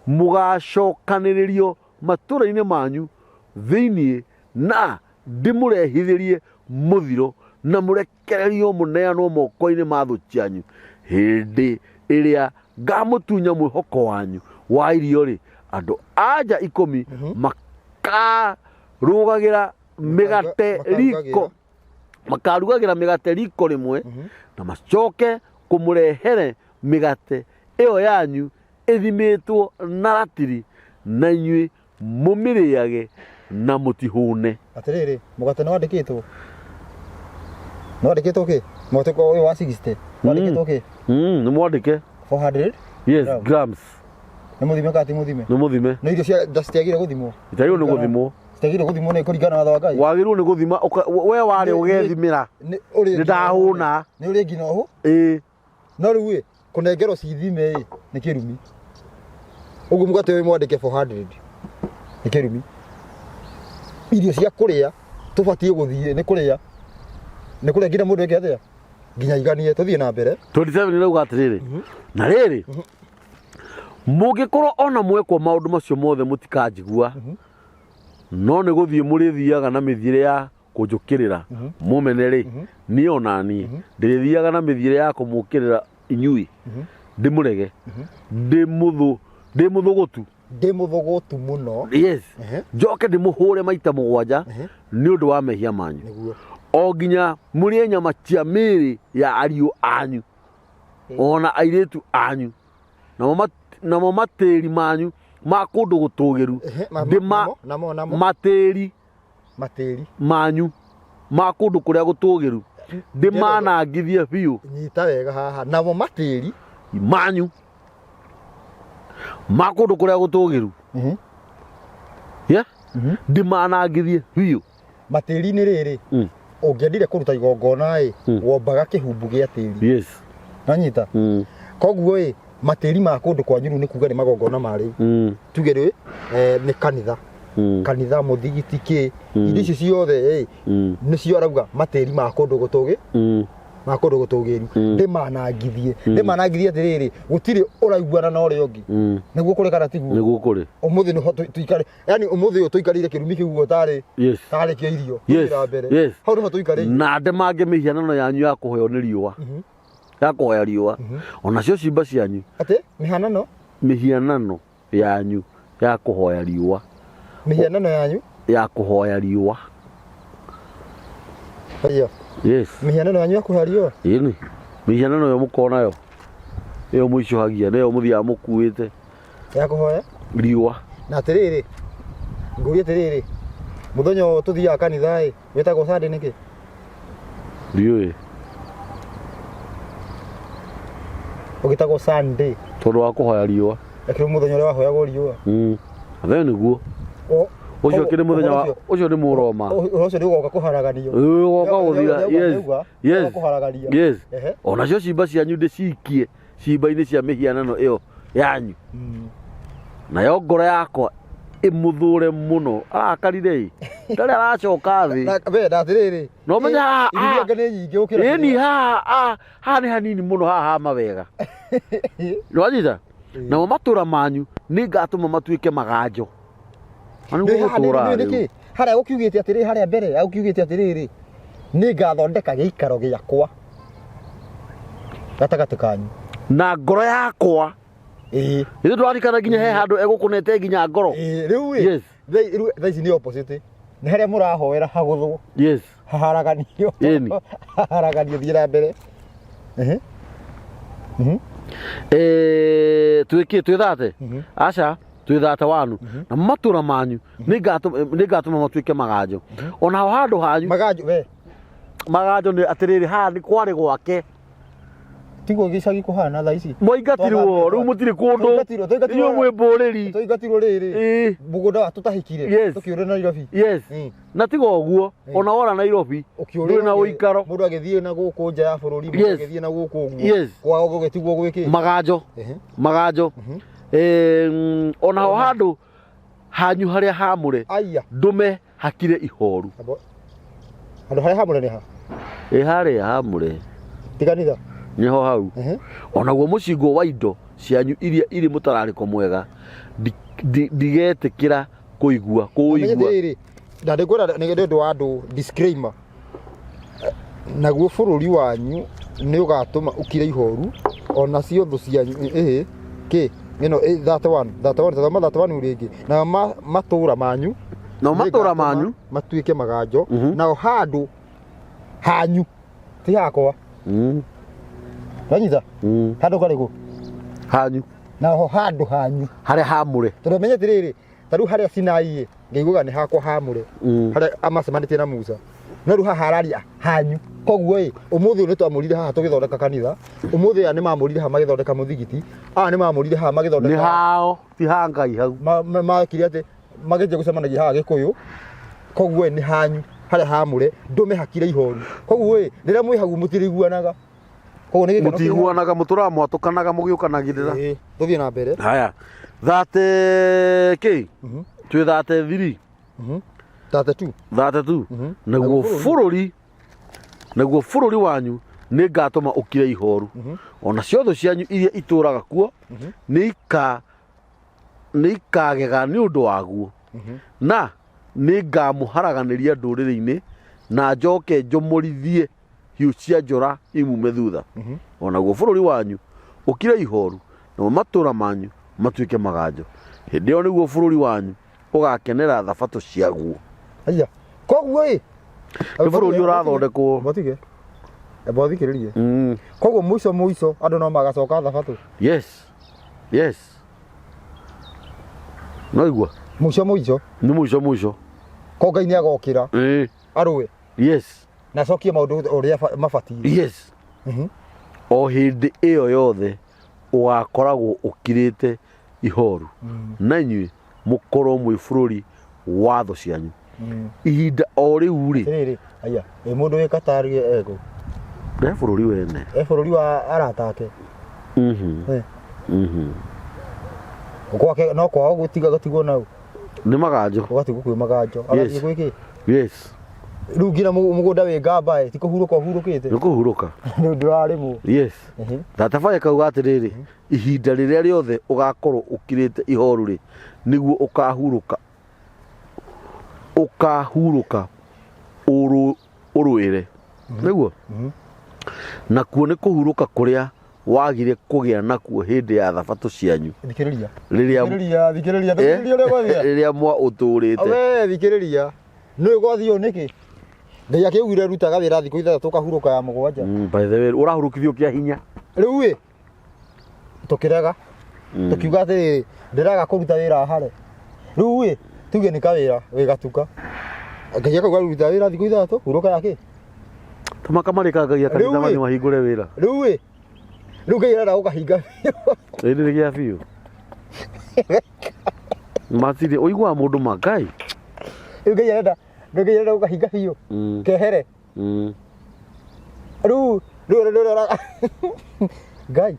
mugacokaniririo matura-ini manyu thiini na ndimurehithirie muthiro na murekererio muneanwo moko-ini ma thu cianyu hindi iria ngamutunya mwihoko wanyu wa irio ri andu anja 10 makarugagira migate riko rimwe na macoke kumurehere migate iyo yanyu ithimitwo na ratiri na inyui mumiriage na mutihune atiriri mugate no andikitwo ki mugate ko wa 60 andikitwo ki ni mwandike 400 yes grams ni muthime kati muthime ni muthime no irio cia ndacitiagire guthimwo itagirwo ni guthimwo ciagire guthimwo ni kuringana na watho wa Ngai wagirwo ni guthima we wari ugethimira ni ndahuna ni uri ngina ho no riu kunengerwo cithime ni kirumi uguo mugate we mwandike 400 ni kirumi irio cia kuria tubatie guthie ni kuria nginya mundu eke atia nginya iganie tuthie na mbere 27 ni rauga atiriri na riri mungikorwo ona mwekwo maundu macio mothe mutikajigua no ni guthie murithiaga na mithiire ya kunjukirira mumene ri ni ona ni ndirithiaga na mithiire ya kumukirira inyui ndimurege ndimuthugutu muno yes njoke ndimuhure maita mugwanja ni undu wa mehia manyu o nginya murie nyama cia miri ya ariu anyu ona airitu anyu namo matiri manyu ma kundu gutugiru matiri manyu ma kundu kuria gutugiru ndimanangithie biu nyita wega haha namo matiri manyu ma kundu kuria gutugiru ndimanangithie biu matiri ni riri ũngĩendire kũruta igongona wombaga kĩhumbu gĩa tĩri. Yes. Nanyita. Koguo matĩri ma kũndũ kwanyu nĩ kuga nĩ magongona marĩ. Tuge rĩ nĩ kanitha. Kanitha muthigiti ki indo icio ciothe nĩ cio arauga matĩri ma kũndũ gũtũgĩ. Ma kũndũ gũtũgĩru ndĩmanangithie atĩrĩrĩ gũtirĩ ũraiguana na ũrĩa ũngĩ nĩguo kũrĩ kana tiguo nĩguo kũrĩ ũmũthĩ nĩ tuikare yani ũmũthĩ ũyũ tũikarĩire kĩrumi kĩu tarĩ kĩa irio twĩra mbere hau nĩho tũikarĩire na ndĩmange mĩhianano yanyu ya kũhoywo nĩ riũa ya kũhoya riũa onacio ciimba cianyu atĩ mĩhianano yanyu ya kũhoya riũa mĩhianano yanyu ya kũhoya riũa yes mĩhianano yanyu ya kũhoya riũa ĩni mĩhianano yo mũkona yo ĩyo mũicohagia nĩyo mũthiaga mũkuĩte ya kũhoya riũa na atĩrĩrĩ ngũrie atĩrĩrĩ mũthenya ũyũ tũthiaga kanitha wĩtagwo Sunday nĩkĩ ndiũĩ ũgĩtagwo Sunday tondũ wa kũhoya riũa lakini mũthenya ũrĩa wahoyagwo riũa athee nĩguo ucio kiri muthenya wa ucio ni muroma ucio ni ugoka kuharaganio ugoka guthira yes yes onacio ciimba cianyu ndicikie ciimba-inĩ cia mĩhianano ĩyo yanyu nayo ngoro yakwa imuthure muno arakarire ndarĩ aracoka thĩ we ndatirĩrĩ no menya iria ngane nyingĩ ukira ni ha nĩ hanini muno haha mawega nĩwanyita namo matũra manyu nĩ ngatũma matuĩke maganjo haria gukiugite atiri haria mbere gukiugite atiriri ni ngathondeka giikaro giakwa gatagati kanyu na ngoro yakwa ithu twarikana nginya he handu egukunete nginya ngoro riu yes thaici ni opposite ni haria murahoera haguthwo yes haharaganio haharaganio thira mbere twithate aca twithate wanu na matura manyu nĩ ngatũma matuĩke maganjo ona handũ hanyu maganjo nĩ atĩrĩrĩ haha nĩ kwarĩ gwake tiguo gĩcagi kũhana thaa ici mũingatirwo rĩu mũtirĩ kũndũ inyuĩ mwĩ mbũrĩri tũingatirwo rĩrĩ mũgũnda wa tũtahikire tũkĩũrĩra Nairobi yes na tiga ũguo ona wora Nairobi ndũrĩ na ũikaro mũndũ agĩthiĩ na gũkũ nja ya bũrũri mũndũ agĩthiĩ na gũkũ ũguo kwao gũgĩtigwo gwĩkĩ maganjo ona handũ hanyu harĩa hamũre ndũme hakire ihoru handũ harĩa hamũre nĩ ha harĩa hamũre tiganitha nĩho hau onaguo mũcingo wa indo cianyu iria irĩ mũtararĩko mwega ndigetĩkĩra kũigua na ndĩkwĩra nĩ ũndũ wa andũ disclaimer naguo bũrũri wanyu nĩ ũgatũma ũkire ihoru onacio thũ cianyu kĩ ĩno 31 rĩngĩ na matũra manyu matuĩke maganjo nao handũ hanyu ti hakwa Wanyita handũ karĩkũ hanyu naho handũ hanyu harĩa hamũre tondũ menye atĩrĩrĩ tarĩu harĩa Sinai ngaiguaga nĩ hakwa hamũre harĩa amacemanĩtie na Musa no rĩu haha araria hanyu koguo ũmũthĩ nĩ twamũrire haha tũgĩthondeka kanitha ũmũthĩ aya nĩ mamũrire haha magĩthondeka mũthigiti aya nĩ mamũrire haha magĩthondeka nĩ hao ti ha Ngai hau makire atĩ magĩthiĩ gũcemanagia haha Gĩkũyũ koguo nĩ hanyu harĩa hamũre ndũme hakire ihoru koguo rĩrĩa mwĩ hau mũtirĩiguanaga mũtiguanaga mũtũraga mwatũkanaga mũgĩũkanagĩrĩra tũthiĩ na mbere haya thate kĩ twĩ thate 3 32 naguo bũrũri wanyu nĩ ngatũma ũkire ihoru ona ciothe cianyu iria itũraga kuo nĩ ikagega nĩ ũndũ waguo na nĩ ngamũharaganĩria ndũrĩrĩ-inĩ na njoke njũmũrithie hiũ cia njora imume thutha onaguo bũrũri wanyu ũkire ihoru namo matũra manyu matuĩke maganjo hĩndĩ ĩyo nĩguo bũrũri wanyu ũgakenera thabatũ ciaguo koguo nĩ bũrũri ũrathondekwo matige thikĩrĩrie koguo mũico andũ no magacoka thabatũ yes no igua mũico nĩ mũico ko Ngai nĩ agokĩra arũe yes na cokie maũndũ ũrĩa mabatiĩ o hĩndĩ ĩyo yothe ũgakoragwo ũkirĩte ihoru na inyuĩ mũkorwo mwĩ bũrũri wa thũ cianyu ihinda o riu ri riri aya mundu wi Katari ego ne bururi wene bururi wa arata ake gwake no kwao gutiga gatigwo nau ni maganjo ugatigwo kwi maganjo agathie gwiki yes riu ngira mugunda wi ngamba ti kuhuruka uhurukite ni kuhuruka ndurarimu yes tatabaye kauga atiriri ihinda riria riothe ugakorwo ukirite ihoru ri niguo ukahuruka urwire niguo nakuo ni kuhuruka kuria wagire kugia nakuo hindi ya thabatu cianyu thikiriria riria mwa uturite we thikiriria nui gwathio niki ngai akiugire rutaga wira thikũ ithatũ kahuruka ya mũgwanja by the way urahurukithio kia hinya riu wi tukirega tukiuga ati ndiraga kuruta wira hare riu wi tuge ni kawira wi gatuka ngai akauga ruta wira thikũ ithatũ huruka yake tamakamarikangagia kanitha manyu mahingũre wira riu wi riu ngai arenda gukahinga ĩndĩ rĩ gĩa biũ matiri ũiguaga mũndũ Ngai riu ngai arenda gukahinga biũ kehere riu ngai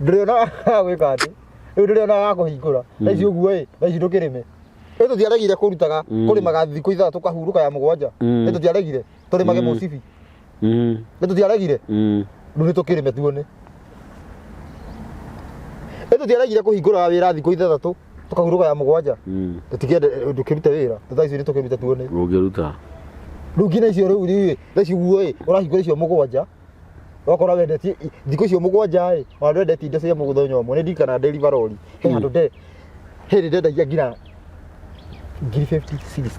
ndĩrĩona gwĩka atĩ rĩu ndĩrĩona gakũhingũra thaici ũguo ĩ thaici ndũkĩrĩme ĩ tũtiaregire kũrutaga kũrĩmaga thikũ ithatũ kahuruka ya mũgwanja ĩ tũtiaregire tũrĩmage mũcibi ĩ tũtiaregire rĩu nĩ tũkĩrĩme tuone ĩ tũtiaregire kũhingũra wĩra thikũ ithatũ tukahuruka ya mũgwanja tũtigende ndũkĩrute wĩra thaici nĩ tũkĩrute tuone ũngĩruta rĩu nginya icio rĩu thaici ũguo ĩ ũrahingũra icio mũgwanja wakora wendetie thikũ icio mũgwanja ĩ wandu wendetie indo cia mũthenya ũmwe nĩ ndirikana deliver lorry he handũ hĩndĩ ndendagia nginya 50-60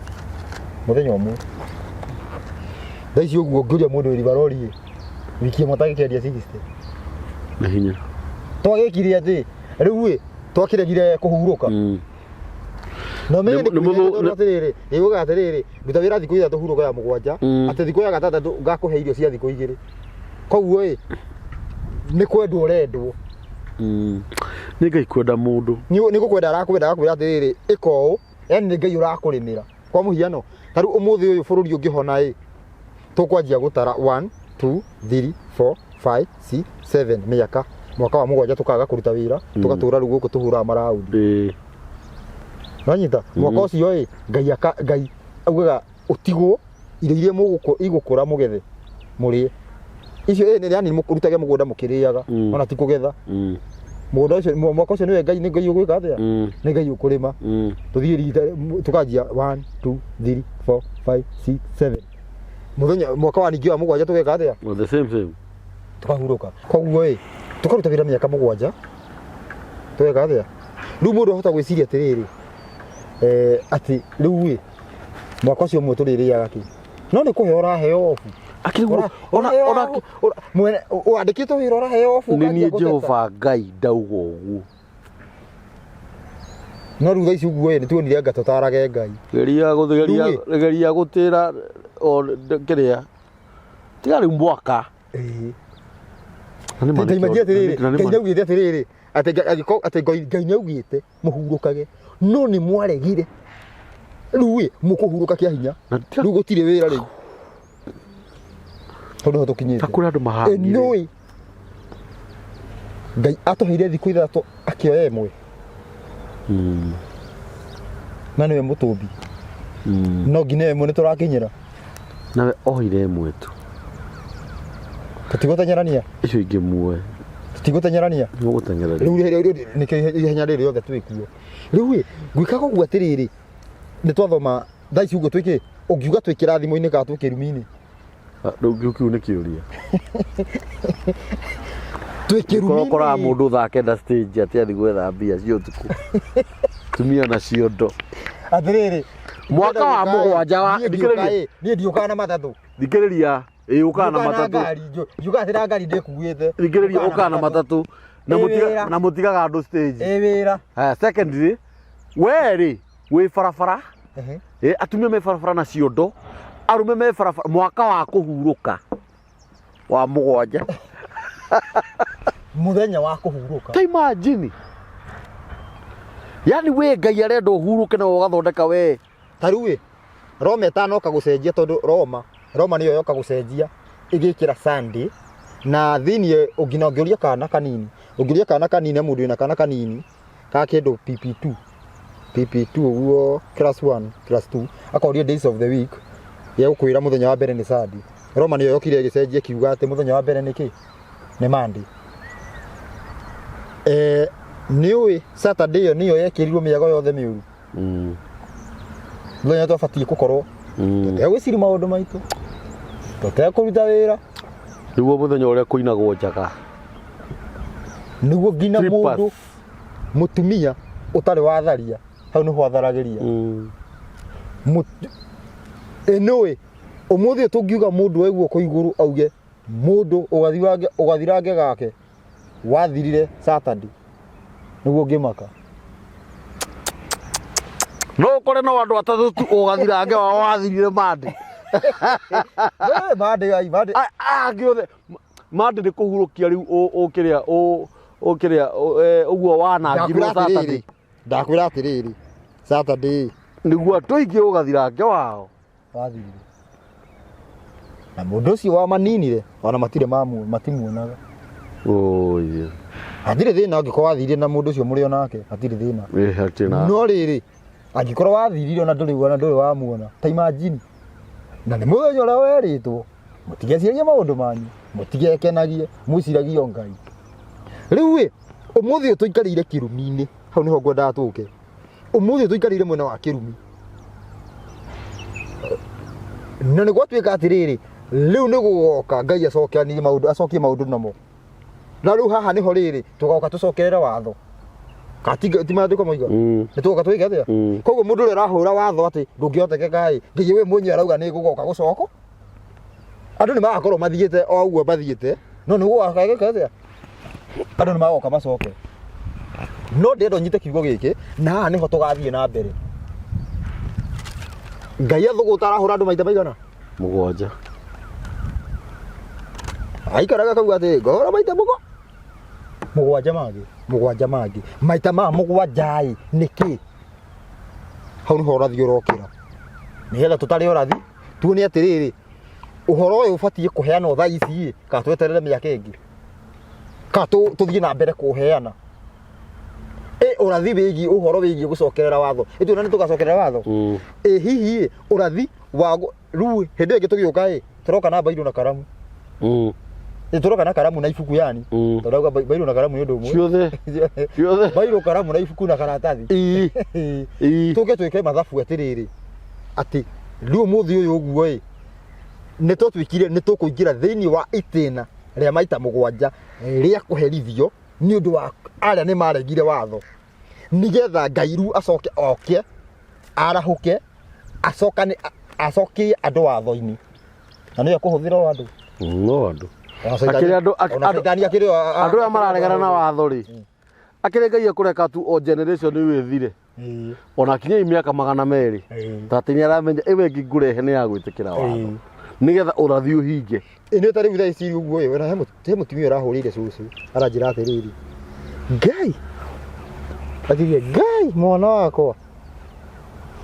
mũthenya ũmwe thaici ũguo ngĩũria mũndũ deliver lorry ĩ wiki ĩmwe atagĩkendia 60 na hinya twagĩkire atĩ rĩu ĩ twakĩregire kũhurũka no mimi nĩ atiriri ĩuga atiriri nduta wĩra thikũ ithatũ huruka ya mũgwanja atĩ thikũ ya gatatũ ngakũhe irio cia thikũ igĩrĩ koguo ĩ nĩ kwendwo ũrendwo nĩ Ngai kwenda mũndũ nĩ gũkwenda arakwenda agakwĩra atĩrĩrĩ ĩka ũũ yani nĩ Ngai ũrakũrĩmĩra kwa mũhiano ta rĩu ũmũthĩ ũyũ bũrũri ũngĩhona ĩ tũkwanjia gũtara 1 2 3 4 5 6 7 mĩaka mwaka wa mũgwanja tũkaga kũruta wĩra tũgatũra rĩu gũkũ tũhũraga maraundi nanyita mwaka ũcio ĩ Ngai augaga ũtigwo irio iria igũkũra mũgethe mũrĩe icio nĩ yani mũrutage mũgũnda mũkĩrĩaga ona ti kũgetha mũgũnda ũcio mwaka ũcio nĩ Ngai ũgwĩka atĩa nĩ Ngai ũkũrĩma tũthiĩ rita tũkanjia 1 2 3 4 5 6 7 mũthenya mwaka wa ningĩ wa mũgwanja tũgeka atĩa the same tũkahurũka koguo ĩ tũkaruta wĩra mĩaka mũgwanja tũgeka atĩa rĩu mũndũ ahota gwĩciria atĩrĩrĩ atĩ rĩu ĩ mwaka ũcio ũmwe tũrĩrĩaga kĩ no nĩ kũheo ũraheo obu wandĩkĩtwo wĩra ũraheo obu nĩ niĩ Jehova Ngai ndauga ũguo no rĩu thaici ũguo ĩ nĩ tuonire anga tũtarage Ngai geria gũtĩra kĩrĩa tiga rĩu mwaka Ngai magia atĩrĩrĩ Ngai nĩaugĩte atĩrĩrĩ atĩ Ngai nĩaugĩte mũhurũkage no nĩ mwaregire rĩu ĩ mũkũhurũka kĩa hinya rĩu gũtirĩ wĩra rĩu tondũ tũkinyĩte kũrĩ andũ mahangire nĩũĩ Ngai atũheire thikũ ithatũ akĩoya ĩmwe na nĩwe mũtũmbi no nginya ĩmwe nĩ tũrakinyĩra nawe oire ĩmwe tu tũtigũteng'erania icio ingĩ muoe tũtigũteng'erania rĩu nĩkĩo ihenya rĩrĩ rĩothe twĩkuo rĩu ĩ gwĩkaga ũguo atĩrĩrĩ nĩ twathoma thaa ici ũguo twĩkĩ ũngiuga twĩ kĩrathimo-inĩ kana twĩ kĩrumi-inĩ rĩu kĩu nĩ kĩũria twĩ kĩrumi-inĩ ũkoraga mũndũ thaa kenda stage atĩ athiĩ gwetha mbia cia ũtukũ tumia na ciondo atĩrĩrĩ mwaka wa mũgwanja wa niĩ ndiũkaga na matatũ thikĩrĩria ũkaga na matatũ ngiuga atĩ na ngari ndĩkuĩte thikĩrĩria ũkaga na matatũ na mũtigaga andũ stage wĩra secondary werĩ wĩ barabara atumia me barabara na ciondo arume me barabara mwaka wa kũhurũka wa mũgwanja mũthenya wa kũhurũka ta imagine yani we Ngai arenda ũhurũke na ũgathondeka we Taruwe. Roma itanoka gucenjia tondu Roma niyo yoka gucenjia igikira Sunday na thini ugina ngiuria kana kanini. Ungiria kana kanini mundu ina kana kanini ka kindu PP2 uguo class 1 class 2 akoria days of the week ya gukwira muthenya wa mbere ni Sunday. Roma niyo yokire gicenjia kiuga ati muthenya wa mbere ni ki ni Monday. Niwe Saturday niyo yekirirwo miago yothe miuru. Muthenya twabatie gukorwo gwiciri maundu maitu tutekuruta wira niguo muthenya uria kuinagwo njaga niguo ngina mundu mutumia utari watharia hau ni hwatharagiria enoe umuthi tungiuga mundu waiguo ko iguru auge mundu ugathirange gake wathirire Saturday niguo ngimaka no kore no andu atatu tu ugathirange wathirire Monday Monday giothe Monday ni kuhurukia riu ukiria uguo wanangirwo Saturday ndakwira atiriri Saturday niguo atuingi ugathirange wao wathirire na mundu ucio wa maninire ona matire matimuonaga oye atire thina angikorwo wathirire na mundu ucio muri onake atire thina hatina no riri angikorwo wathirire ona nduri wamuona ta imagine na ni muthenya uria weritwo mutigeciria maundu manyu mutigekenagie muciragie Ngai riu umuthi tuikarire kirumi-ini hau niho ngwenda tuke umuthi tuikarire mwena wa kirumi na ni gwatuika atiriri riu ni gugoka Ngai acokie maundu namo na riu haha niho riri tugoka tucokerere watho ti maandiko moiga ni tugoka tuige atia koguo mundu uri rahura watho ati ndungiotekeka Ngai we mwenye arauga ni gugoka gucoko andu ni magakorwo mathiite o uguo mathiite no ni gugakageka atia andu ni magoka macoke no ndendo nyite kiugo giki na haha niho tugathie na mbere Ngai athuguta arahura andu maita maigana 7 aikaraga kauga ati ngora maita mugwanja mangi maita ma mugwanja niki hau niho urathi urokira nigetha tutari urathi tuone atiriri uhoro uyu ubatie kuheana thaa ici ka tweterere miaka ingi ka tuthie na mbere kuheana urathi wigi uhoro wigi gucokerera watho tuona ni tugacokerera watho hihi urathi wa riu hindi ingi tugiuka turoka na bairu na karamu turoka na karamu na ibuku yani turauga bairu na karamu ni undu umwe ciothe bairu karamu na ibuku na karatathi tuke twike mathabu atiriri ati riu muthi uyu uguo ni twikire ni tukuingira thiini wa itina ria maita 7 ria kuherithio ni undu wa aria ni maregire watho nigetha Ngai riu acoke oke arahuke acokie andu watho-ini na niyo kuhuthira andu no andu akiri andu amararegana na watho ri akiri Ngai akureka tu o generation yu ithire ona kinya miaka 200 tati ni aramenya ewe ngigurehe ni ya gwitikira watho nigetha urathi uhinge ni tari witha iciri uguo we na he mutumia urahurire cucu aranjira atiriri Ngai athirie Ngai mwana wakwa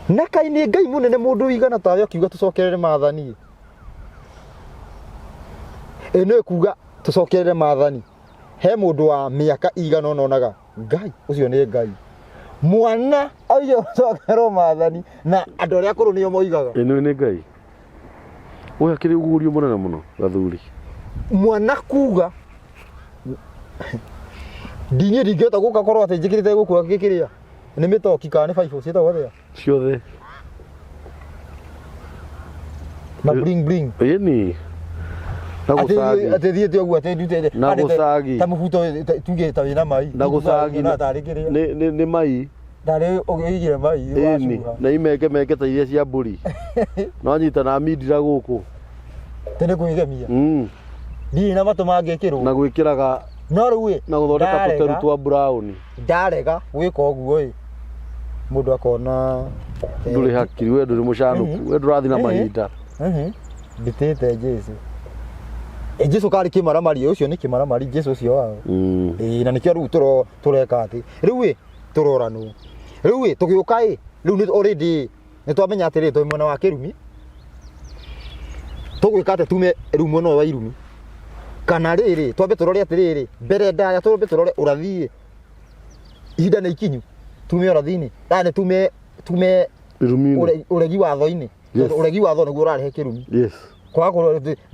na kai ni Ngai munene mundu igana tawe akiuga tucokerere maathani no kuga tucokerere maathani he mundu wa miaka igana onaga Ngai ucio ni Ngai mwana ayo cokerwo maathani na andu aria akuru nio moigaga ino ni Ngai oya kiri ugurio munene muno gathuri mwana kuga ndinye ndingĩhota gũka korwo atĩ njĩkĩrĩte gũkũ gĩkĩrĩa nĩ mĩtoki kana nĩ baibũ ciĩtagwo atĩa ciothe na bling ĩni na gũcagi atĩ thiĩte ũguo atĩ ndutĩte na gũcagi ta mũbuto tuge ta wĩna mai na gũcagi nĩ mai ndarĩ ũgĩigire mai ĩni na imeke ta iria cia mbũri no nyita na mindira gũkũ tene kwĩgemia ndirĩ na matũ mangĩkĩrwo na gwĩkĩraga no rĩu na gũthondeka tũteru twa brown ndarega gwĩka ũguo mũndũ akona ndũrĩ hakiri we ndũrĩ mũcanũku we ndũrathi na mahinda ndĩtĩte Jesu Jesu karĩ kĩmaramari ũcio nĩ kĩmaramari Jesu ũcio wao na nĩkĩo rĩu tũreka atĩ rĩu tũroranwo rĩu tũgĩũka rĩu nĩ already nĩ twamenya atĩrĩ twĩ mwena wa Kĩrumi tũgwĩka atĩ tume rĩu mwena wa Irumi kana rĩrĩ twambe tũrore atĩrĩrĩ mbere ndaya twambe tũrore ũrathi ihinda nĩ ikinyu tume ũrathi-inĩ yani tume ũregi watho-inĩ ũregi watho nĩguo ũrarehe Kĩrumi kwaga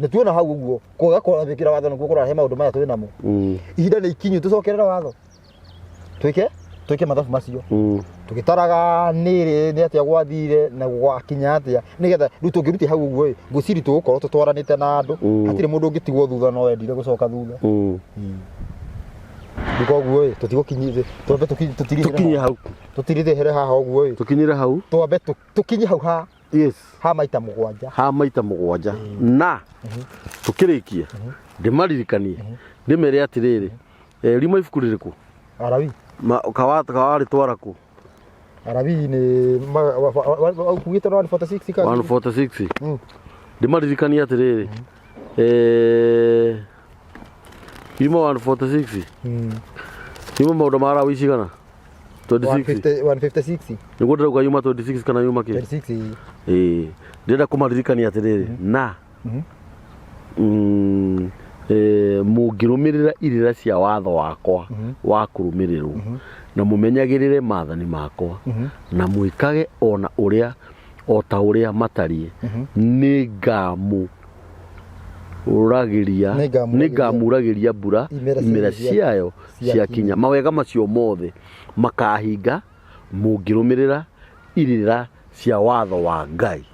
nĩ tuona hau ũguo kwaga kũrathĩkĩra watho nĩguo kũrarehe maũndũ maya twĩ namo ihinda nĩ ikinyu tũcokerere watho twĩke mathabu macio tũgĩtaraga nĩ atĩa gwathire na gwakinya atĩa nĩgetha rĩu tũngĩrutia hau ũguo ngũciri tũgũkorwo tũtwaranĩte na andũ hatirĩ mũndũ ũngĩtigwo thutha no wendire gũcoka thutha koguo tũtigũkinyire twambe tũtirithĩhere haha ũguo tũkinyire hau twambe tũkinye hau ha ha maita mũgwanja na tũkĩrĩkie ndĩmaririkanie ndĩmere atĩrĩrĩ rima ibuku rĩrĩkũ Arabi kawarĩ twara kũ Arabi nĩ ukugĩte 146 ka 146 ndĩmaririkanie atĩrĩrĩ rima 146 rima maũndũ mara wĩcigana 156 nĩguo ndĩrauga yuma 26 kana yuma kĩ 26 ndĩrenda kũmaririkania atĩrĩrĩ na mũngĩrũmĩrĩra irĩra cia watho wakwa wa kũrũmĩrĩrwo na mũmenyagĩrĩre maathani makwa na mwĩkage ona ũrĩa o ta ũrĩa matariĩ nĩngamuragĩria mbura imera ciayo ciakinya mawega macio mothe makahinga mũngĩrũmĩrĩra irĩra cia watho wa Ngai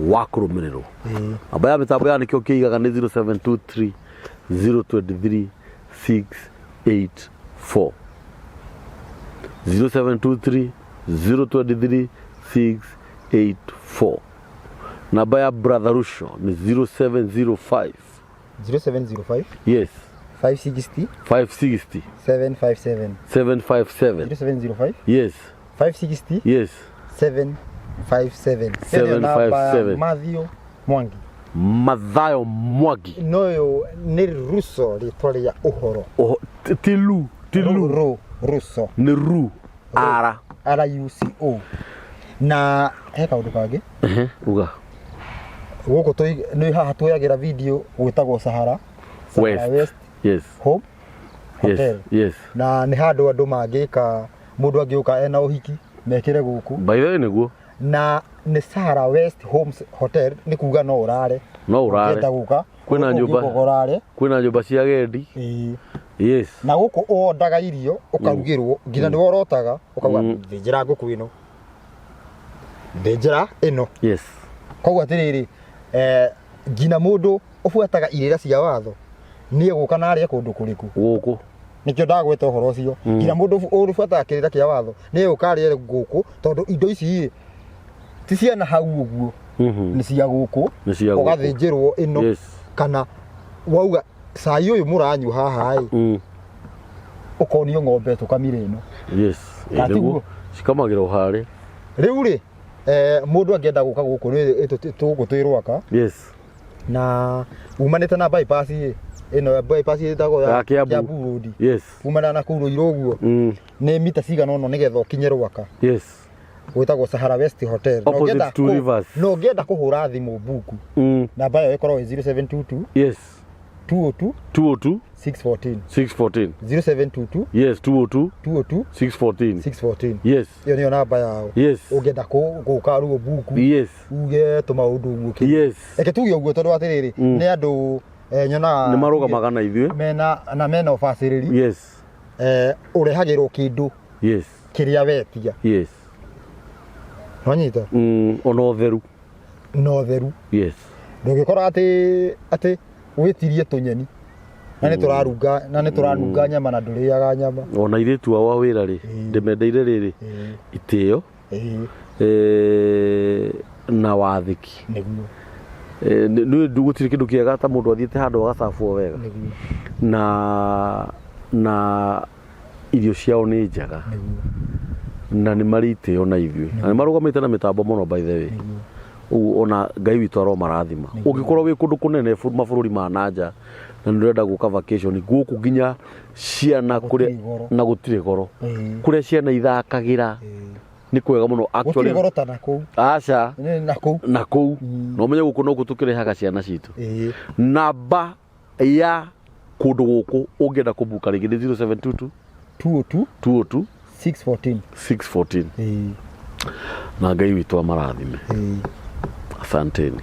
wa kũrũmĩrĩrwo namba ya mĩtambo ya nĩkĩo kĩigaga nĩ 0723 023 684 0723 023 684 namba ya brother Rusho ni 0705 yes 560 757 0705 yes 560 yes 757 Mathayo Mwangi noyo nĩ Ruso rĩtwa rĩa ũhoro tilu Ruso nĩ ru RUCO na he kaũndũ kangĩ uga gũkũ nĩ haha tuoyagĩra video gwĩtagwo Sahara West Home Hotel na nĩ handũ andũ mangĩka mũndũ angĩũka ena ũhiki mekĩre gũkũ by the way nĩguo na nĩ Sahara West Homes Hotel nĩ kuga no ũrare gũka kwĩna nyũmba cia agendi na gũkũ ondaga irio ũkarugĩrwo nginya nĩ worotaga ũkauga thĩnjĩra ngũkũ ĩno koguo atĩrĩrĩ nginya mũndũ ũbuataga irĩra cia watho nĩ egũka na arĩa kũndũ kũrĩkũ gũkũ nĩkĩo ndagweta ũhoro ũcio nginya mũndũ ũbuataga kĩrĩra kĩa watho nĩ egũka arĩa gũkũ tondũ indo ici ti ciana hau ũguo nĩ cia gũkũ ũgathĩnjĩrwo ĩno kana wauga cai ũyũ mũranyua haha ũkonio ng'ombe tũkamire ĩno nĩguo cikamagĩrwo harĩ rĩu mũndũ angĩenda gũka gũkũ tũgũkũ twĩ Rwaka na umanĩte na bypass ĩno bypass ĩtagwo ya Kiambu Road umana na kũu Ruiru ũguo nĩ mita cigana ũno nĩgetha ũkinye Rwaka gwĩtagwo Sahara West Hotel no ngĩenda kũhũra thimũ mbuku namba ĩyo ĩkorwo 0722 202 614 0722 202 614 iyo nĩyo namba yao ũngĩenda gũka ruo mbuku uge tũmaũndũ ũguo reke tuge ũguo tondũ atĩrĩrĩ nĩ andũ nyonaga nĩ marũgamaga na ithuĩ mena ũbacĩrĩri ũrehagĩrwo kĩndũ kĩrĩa wetia wanyita ona ũtheru ndũngĩkora atĩ wĩtirie tũnyeni na nĩ tũranunga nyama na ndũrĩaga nyama ona irĩtu wa wĩra rĩ ndĩmendeire rĩrĩ itĩo na wathĩki nĩ gũtirĩ kĩndũ kĩega ta mũndũ athiĩte handũ agacabwo wega na irio ciao nĩ njega na nĩ marĩ itĩo na ithuĩ na nĩ marũgamĩte na mĩtambo mũno by the way ona Ngai witũ aromarathima ũngĩkorwo wĩ kũndũ kũnene mabũrũri ma nanja na nĩ ũrenda gũka vacation gũkũ nginya ciana kũrĩa na gũtirĩ goro kũrĩa ciana ithakagĩra ni kwega muno actually gorota na kuu aca na kuu no menye guku no gutukirehaga ciana citu namba ya kundu guku ungienda kubuka ringi ni 0722 202 614 na Ngai witu amarathime asanteni.